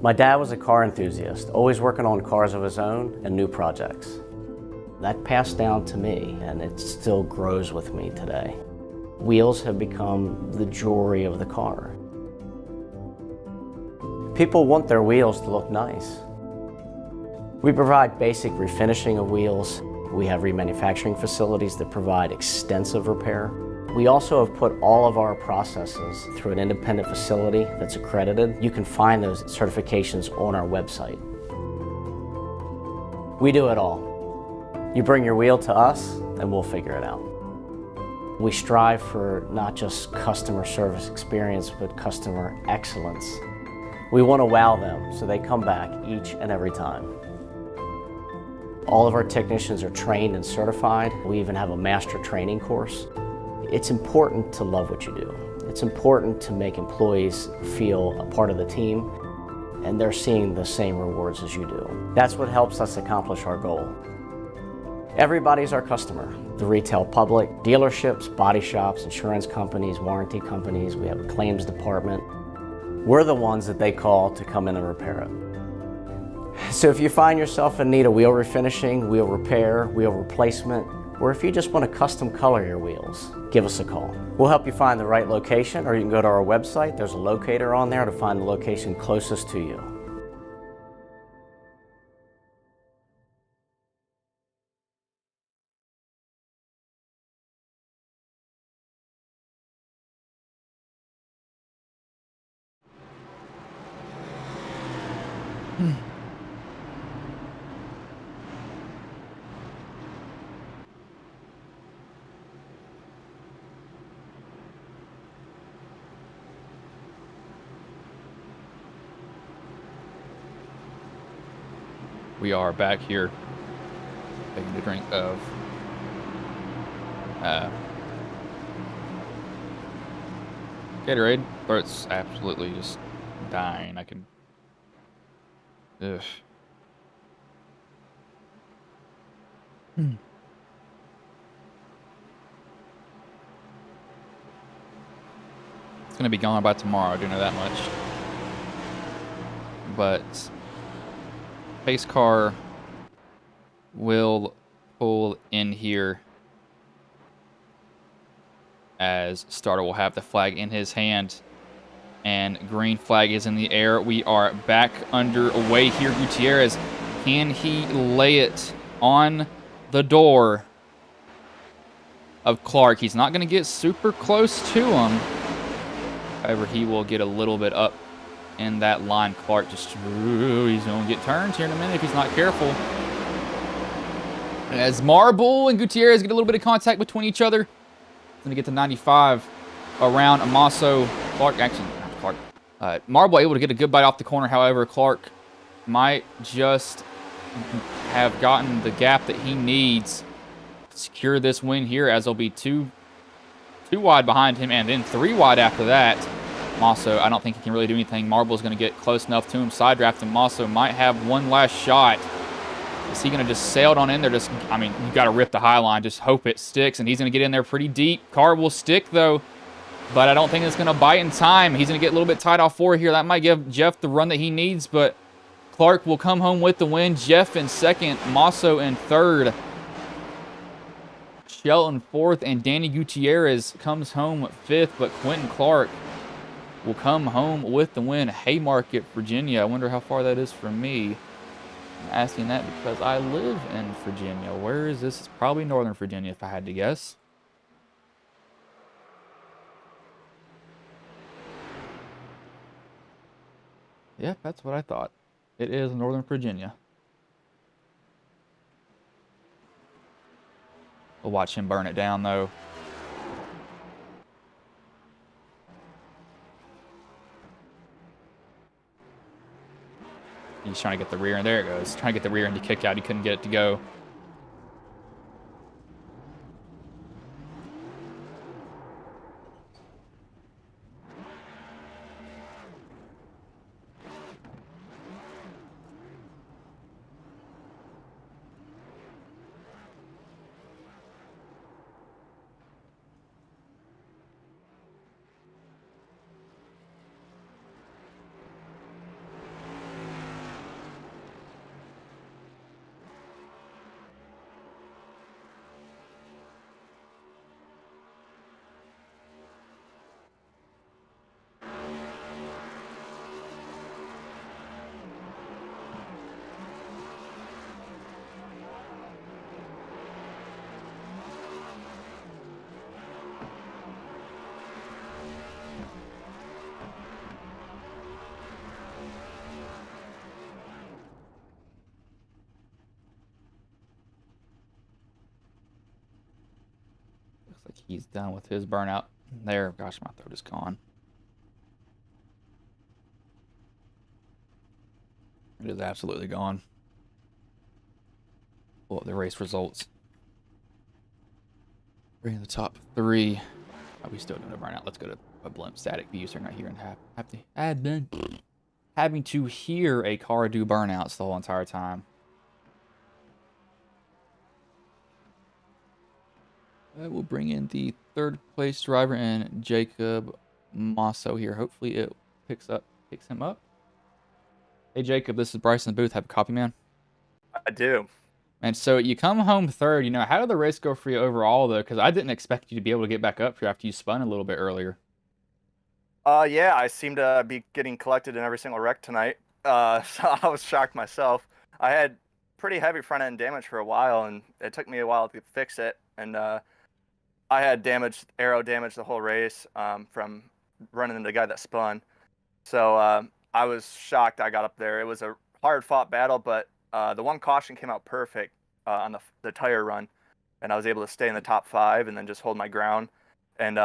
My dad was a car enthusiast, always working on cars of his own and new projects. That passed down to me, and it still grows with me today. Wheels have become the jewelry of the car. People want their wheels to look nice. We provide basic refinishing of wheels. We have remanufacturing facilities that provide extensive repair. We also have put all of our processes through an independent facility that's accredited. You can find those certifications on our website. We do it all. You bring your wheel to us, and we'll figure it out. We strive for not just customer service experience, but customer excellence. We want to wow them so they come back each and every time. All of our technicians are trained and certified. We even have a master training course. It's important to love what you do. It's important to make employees feel a part of the team, and they're seeing the same rewards as you do. That's what helps us accomplish our goal. Everybody's our customer. The retail public, dealerships, body shops, insurance companies, warranty companies. We have a claims department. We're the ones that they call to come in and repair it. So if you find yourself in need of wheel refinishing, wheel repair, wheel replacement, or if you just want to custom color your wheels, give us a call. We'll help you find the right location, or you can go to our website. There's a locator on there to find the location closest to you. We are back here taking a drink of Gatorade. Throat's absolutely just dying. I can... Ugh. It's gonna be gone by tomorrow, I do know that much. But pace car will pull in here as starter will have the flag in his hand, and green flag is in the air. We are back underway here. Gutierrez Can he lay it on the door of Clark? He's not going to get super close to him. However, he will get a little bit up in that line. Clark just, he's going to get turns here in a minute if he's not careful. As Marble and Gutierrez get a little bit of contact between each other. He's going to get to 95 around Amaso. Clark, actually, not Clark. Marble able to get a good bite off the corner. However, Clark might just have gotten the gap that he needs to secure this win here, as there'll be two wide behind him and then 3 wide after that. Masso, I don't think he can really do anything. Marble's going to get close enough to him. Side draft, and Masso might have one last shot. Is he going to just sail it on in there? Just, I mean, you got to rip the high line. Just hope it sticks, and he's going to get in there pretty deep. Car will stick, though, but I don't think it's going to bite in time. He's going to get a little bit tight off 4 here. That might give Jeff the run that he needs, but Clark will come home with the win. Jeff in second, Masso in third, Shelton fourth, and Danny Gutierrez comes home fifth, but Quentin Clark will come home with the win. Haymarket, Virginia. I wonder how far that is from me. I'm asking that because I live in Virginia. Where is this? It's probably Northern Virginia if I had to guess. Yep, that's what I thought. It is Northern Virginia. We'll watch him burn it down, though. He's trying to get the rear, and there it goes. Trying to get the rear end to kick out. He couldn't get it to go. Looks like he's done with his burnout. There, gosh, my throat is gone. It is absolutely gone. Pull up the race results. We're in the top 3. Are we still doing a burnout? Let's go to a blimp static view so you're not hearing having to hear a car do burnouts the whole entire time. We'll bring in the 3rd place driver and Jacob Masso here. Hopefully it picks him up. Hey Jacob, this is Bryce in the booth. Have a copy, man? I do. And so you come home 3rd. You know, how did the race go for you overall, though? Because I didn't expect you to be able to get back up here after you spun a little bit earlier. Yeah, I seem to be getting collected in every single wreck tonight. So I was shocked myself. I had pretty heavy front end damage for a while, and it took me a while to fix it. And I had aero damage the whole race from running into the guy that spun. So I was shocked I got up there. It was a hard-fought battle, but the one caution came out perfect on the tire run, and I was able to stay in the top 5 and then just hold my ground. And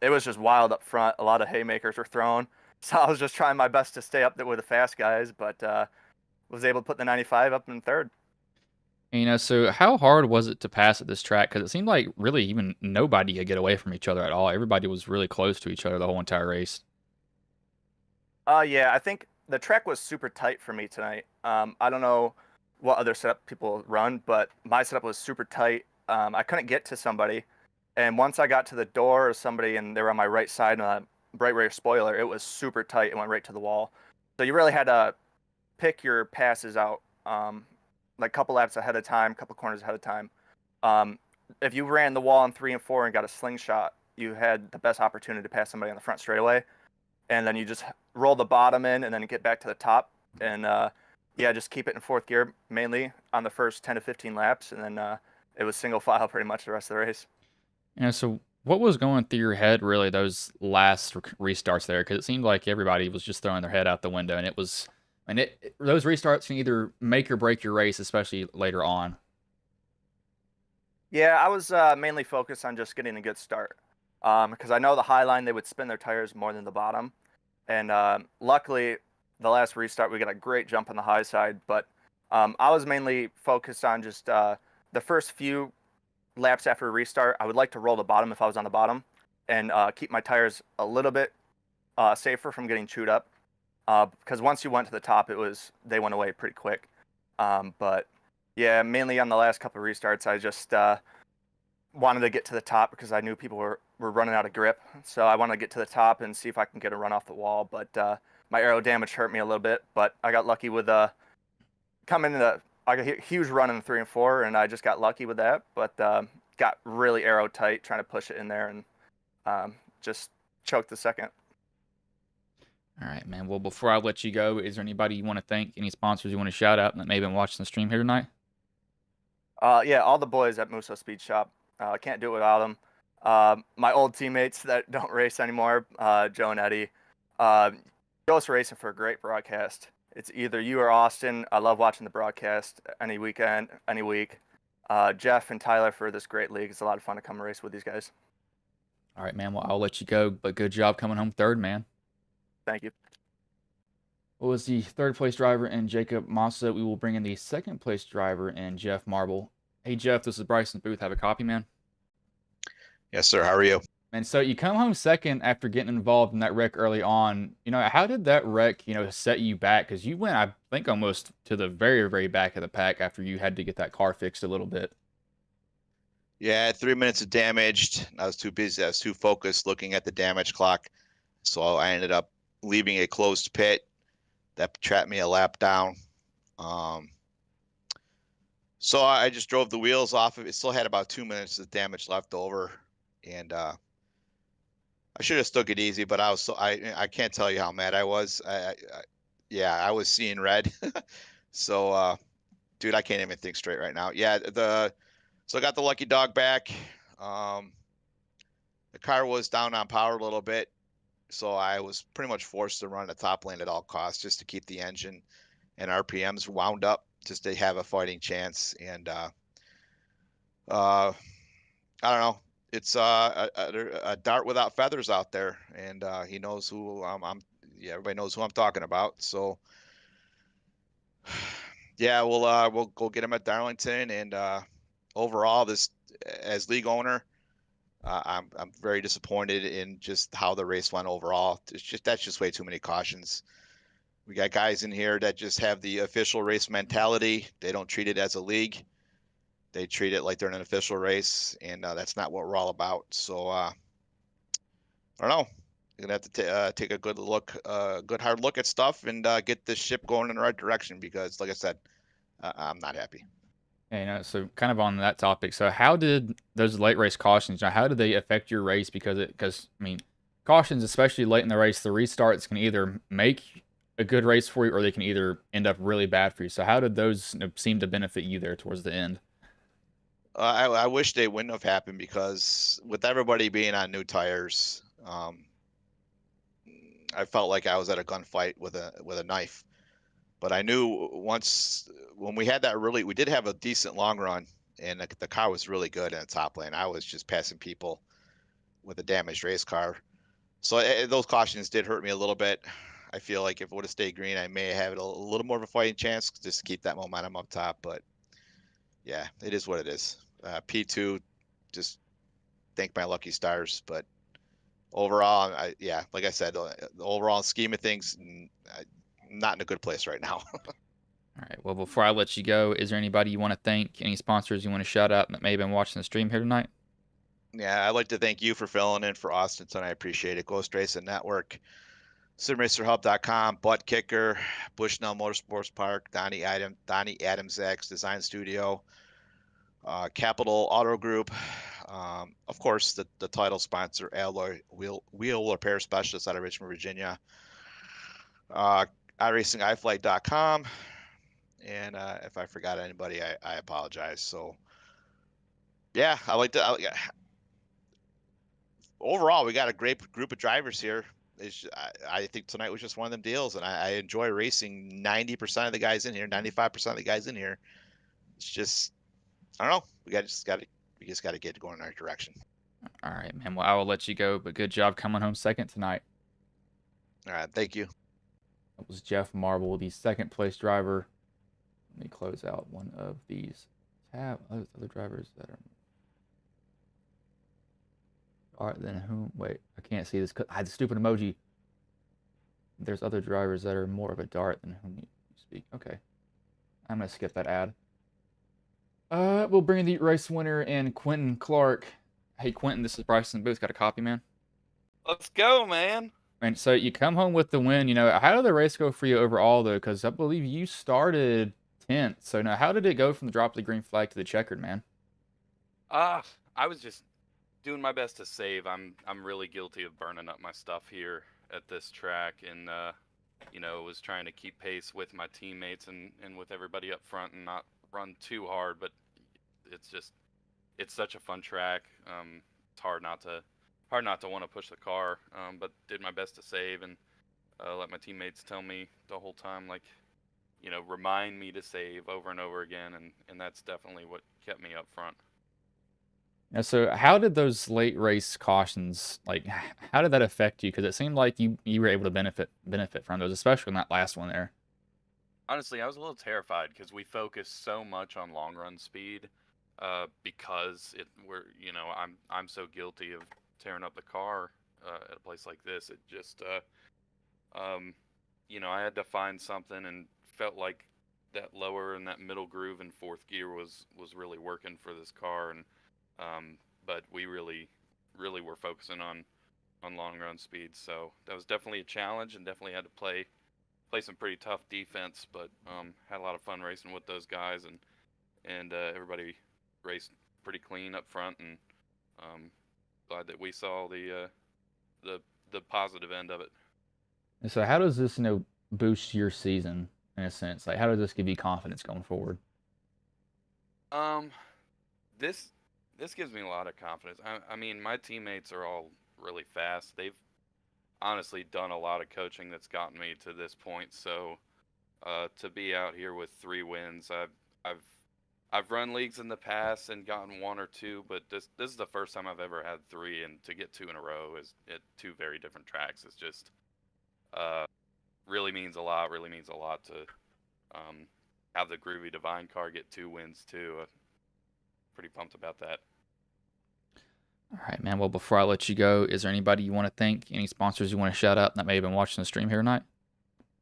it was just wild up front. A lot of haymakers were thrown. So I was just trying my best to stay up there with the fast guys, but was able to put the 95 up in 3rd. You know, so how hard was it to pass at this track? Because it seemed like really even nobody could get away from each other at all. Everybody was really close to each other the whole entire race. Yeah, I think the track was super tight for me tonight. I don't know what other setup people run, but my setup was super tight. I couldn't get to somebody. And once I got to the door of somebody and they were on my right side on a bright rear spoiler, it was super tight. It went right to the wall. So you really had to pick your passes out, like a couple laps ahead of time, a couple corners ahead of time. If you ran the wall on 3 and 4 and got a slingshot, you had the best opportunity to pass somebody on the front straightaway. And then you just roll the bottom in and then get back to the top. And yeah, just keep it in fourth gear mainly on the first 10 to 15 laps, and then it was single file pretty much the rest of the race. So what was going through your head really those last restarts there? Because it seemed like everybody was just throwing their head out the window, and it was, and those restarts can either make or break your race, especially later on. Yeah, I was mainly focused on just getting a good start because I know the high line they would spin their tires more than the bottom, and luckily the last restart we got a great jump on the high side, but I was mainly focused on just the first few laps after a restart. I would like to roll the bottom if I was on the bottom, and keep my tires a little bit safer from getting chewed up. Because once you went to the top, they went away pretty quick. But yeah, mainly on the last couple of restarts, I just wanted to get to the top because I knew people were running out of grip. So I wanted to get to the top and see if I can get a run off the wall. But my aero damage hurt me a little bit. But I got lucky with coming in I got a huge run in the 3 and 4, and I just got lucky with that. But got really aero tight trying to push it in there, and just choked the second. All right, man. Well, before I let you go, is there anybody you want to thank, any sponsors you want to shout out that may have been watching the stream here tonight? Yeah, all the boys at Musso Speed Shop. I can't do it without them. My old teammates that don't race anymore, Joe and Eddie. Ghost Racing for a great broadcast. It's either you or Austin. I love watching the broadcast any weekend, any week. Jeff and Tyler for this great league. It's a lot of fun to come race with these guys. All right, man. Well, I'll let you go, but good job coming home third, man. Thank you. What was the third place driver in Jacob Massa? We will bring in the second place driver in Jeff Marble. Hey, Jeff, this is Bryson Booth. Have a copy, man? Yes, sir. How are you? And so you come home second after getting involved in that wreck early on. How did that wreck, set you back? Because you went, I think, almost to the very, very back of the pack after you had to get that car fixed a little bit. Yeah, I had 3 minutes of damage. I was too busy. I was too focused looking at the damage clock. So I ended up leaving a closed pit. That trapped me a lap down. So I just drove the wheels off of it. Still had about 2 minutes of damage left over. And I should have stuck it easy, but I can't tell you how mad I was. I was seeing red. So dude, I can't even think straight right now. Yeah, so I got the lucky dog back. The car was down on power a little bit, so I was pretty much forced to run the top lane at all costs just to keep the engine and RPMs wound up, just to have a fighting chance. And I don't know. It's a dart without feathers out there, and he knows who yeah, everybody knows who I'm talking about. So yeah, we'll go get him at Darlington. And overall, this, as league owner, I'm very disappointed in just how the race went overall. That's just way too many cautions. We got guys in here that just have the official race mentality. They don't treat it as a league. They treat it like they're in an official race, and that's not what we're all about. So I don't know. You're gonna have to take a good hard look at stuff and get this ship going in the right direction, because, like I said, I'm not happy. So kind of on that topic, so how did those late race cautions, how did they affect your race? Because cautions, especially late in the race, the restarts can either make a good race for you, or they can either end up really bad for you. So how did those seem to benefit you there towards the end? I wish they wouldn't have happened, because with everybody being on new tires, I felt like I was at a gunfight with a knife. But I knew when we had that, we did have a decent long run, and the car was really good in the top lane. I was just passing people with a damaged race car. So those cautions did hurt me a little bit. I feel like if it would have stayed green, I may have had a little more of a fighting chance just to keep that momentum up top. But yeah, it is what it is. P2, just thank my lucky stars. But overall, like I said, the overall scheme of things, not in a good place right now. All right. Well, before I let you go, is there anybody you want to thank, any sponsors you want to shout out that may have been watching the stream here tonight? Yeah, I'd like to thank you for filling in for Austin tonight. I appreciate it. Ghost Racing Network, SimRacerHub.com, Butt Kicker, Bushnell Motorsports Park, Donnie Adams X Design Studio, Capital Auto Group, of course, the title sponsor, Alloy Wheel Repair Specialist out of Richmond, Virginia, iRacingIFlight.com, And if I forgot anybody, I apologize. So yeah, I like to. Yeah. Overall, we got a great group of drivers here. I think tonight was just one of them deals, and I enjoy racing 90% of the guys in here, 95% of the guys in here. It's just, I don't know. We just got to get going in our direction. All right, man. Well, I will let you go, but good job coming home second tonight. All right, thank you. That was Jeff Marble, the second place driver. Let me close out one of these other drivers that are. All right, then whom? Wait, I can't see this. I had the stupid emoji. There's other drivers that are more of a dart than whom you speak. Okay, I'm gonna skip that ad. We'll bring the race winner in Quentin Clark. Hey, Quentin, this is Bryson Booth. Got a copy, man? Let's go, man. And so you come home with the win. You know, how did the race go for you overall, though? Because I believe you started 10th. So now, how did it go from the drop of the green flag to the checkered, man? I was just doing my best to save. I'm really guilty of burning up my stuff here at this track, and you know, was trying to keep pace with my teammates and with everybody up front and not run too hard. But it's such a fun track. It's hard not to want to push the car. But did my best to save and let my teammates tell me the whole time, like, you know, remind me to save over and over again, and that's definitely what kept me up front. Now, so how did those late race cautions, like, how did that affect you? Because it seemed like you were able to benefit from those, especially in that last one there. Honestly, I was a little terrified because we focus so much on long run speed, because I'm so guilty of tearing up the car at a place like this. It just you know, I had to find something, and felt like that lower and that middle groove in fourth gear was really working for this car, and but we really were focusing on long run speed, so that was definitely a challenge, and definitely had to play some pretty tough defense, but had a lot of fun racing with those guys, and everybody raced pretty clean up front, and glad that we saw the positive end of it. And so how does this, boost your season in a sense? Like, how does this give you confidence going forward? This gives me a lot of confidence. I mean, my teammates are all really fast. They've honestly done a lot of coaching that's gotten me to this point. So to be out here with 3 wins, I've run leagues in the past and gotten 1 or 2, but this is the first time I've ever had 3, and to get 2 in a row is at 2 very different tracks. It's just really means a lot. Really means a lot to have the Groovy Divine car get 2 wins too. Pretty pumped about that. All right, man. Well, before I let you go, is there anybody you want to thank? Any sponsors you want to shout out that may have been watching the stream here tonight?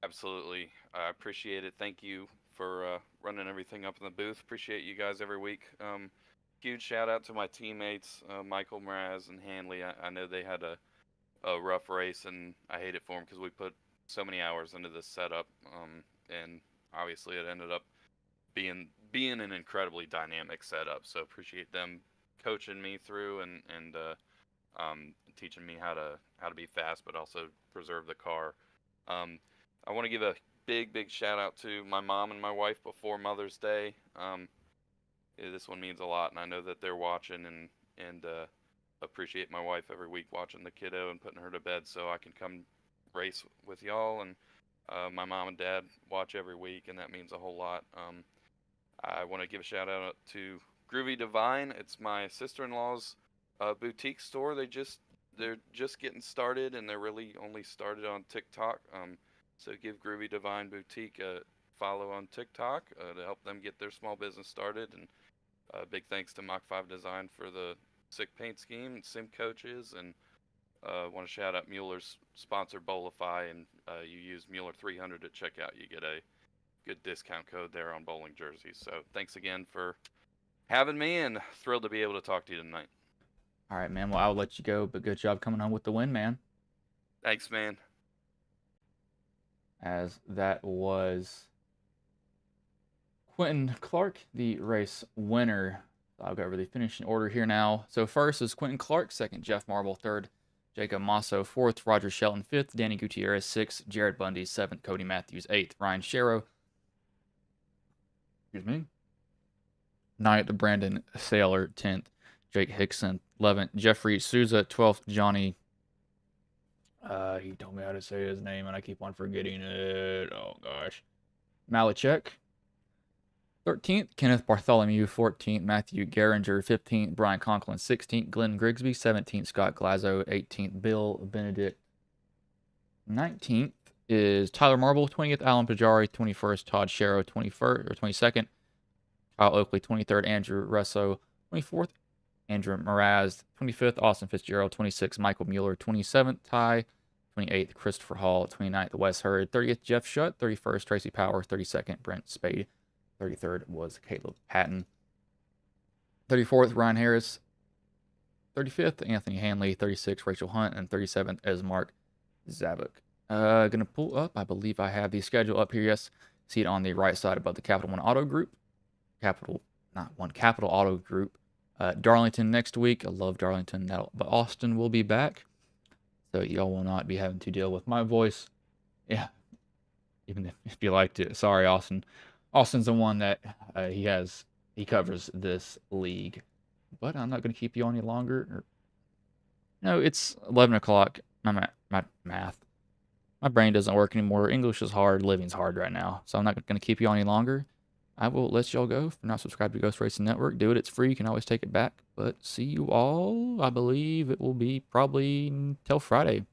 Absolutely. I appreciate it. Thank you for running everything up in the booth. Appreciate you guys every week. Huge shout out to my teammates, Michael, Mraz, and Hanley. I know they had a rough race, and I hate it for them because we put so many hours into this setup, and obviously it ended up being an incredibly dynamic setup. So appreciate them coaching me through and teaching me how to be fast, but also preserve the car. I want to give a big shout out to my mom and my wife before Mother's Day. This one means a lot, and I know that they're watching, and appreciate my wife every week watching the kiddo and putting her to bed so I can come race with y'all. And my mom and dad watch every week, and that means a whole lot. I want to give a shout out to Groovy Divine. It's my sister-in-law's boutique store. They're just getting started, and they're really only started on TikTok. So give Groovy Divine Boutique a follow on TikTok to help them get their small business started. And big thanks to Mach 5 Design for the sick paint scheme, sim coaches, and want to shout out Mueller's sponsor Bowlify, and you use Mueller 300 at checkout, you get a good discount code there on bowling jerseys. So thanks again for having me, and thrilled to be able to talk to you tonight. All right, man. Well, I'll let you go, but good job coming home with the win, man. Thanks, man. As that was Quentin Clark, the race winner. I'll go over the finishing order here now. So first is Quentin Clark, second Jeff Marble, third Jacob Masso, fourth Roger Shelton, fifth Danny Gutierrez, sixth Jared Bundy, seventh Cody Matthews, eighth Ryan Sharrow, Excuse me. 9th, Brandon Saylor. 10th, Jake Hickson. 11th, Jeffrey Souza. 12th, Johnny. He told me how to say his name, and I keep on forgetting it. Oh, gosh. Malachek. 13th, Kenneth Bartholomew. 14th, Matthew Geringer. 15th, Brian Conklin. 16th, Glenn Grigsby. 17th, Scott Glazo. 18th, Bill Benedict. 19th is Tyler Marble. 20th, Alan Pajari. 21st, Todd Sharrow. 21st or 22nd, Kyle Oakley. 23rd, Andrew Russo. 24th, Andrew Mraz. 25th, Austin Fitzgerald. 26th, Michael Mueller. 27th, Ty. 28th, Christopher Hall. 29th, Wes Hurd. 30th, Jeff Shutt. 31st, Tracy Power. 32nd, Brent Spade. 33rd was Caleb Patton. 34th, Ryan Harris. 35th, Anthony Hanley. 36th, Rachel Hunt. And 37th is Mark Zabuk. Gonna pull up. I believe I have the schedule up here. Yes, see it on the right side above the Capital One Auto Group. Capital Auto Group. Darlington next week. I love Darlington, but Austin will be back, so y'all will not be having to deal with my voice. Yeah, even if you liked it. Sorry, Austin. Austin's the one that he covers this league, but I'm not going to keep you on any longer. No, it's 11 o'clock. My math. My brain doesn't work anymore. English is hard. Living's hard right now. So I'm not going to keep you on any longer. I will let y'all go. If you're not subscribed to Ghost Racing Network, do it. It's free. You can always take it back. But see you all. I believe it will be probably till Friday.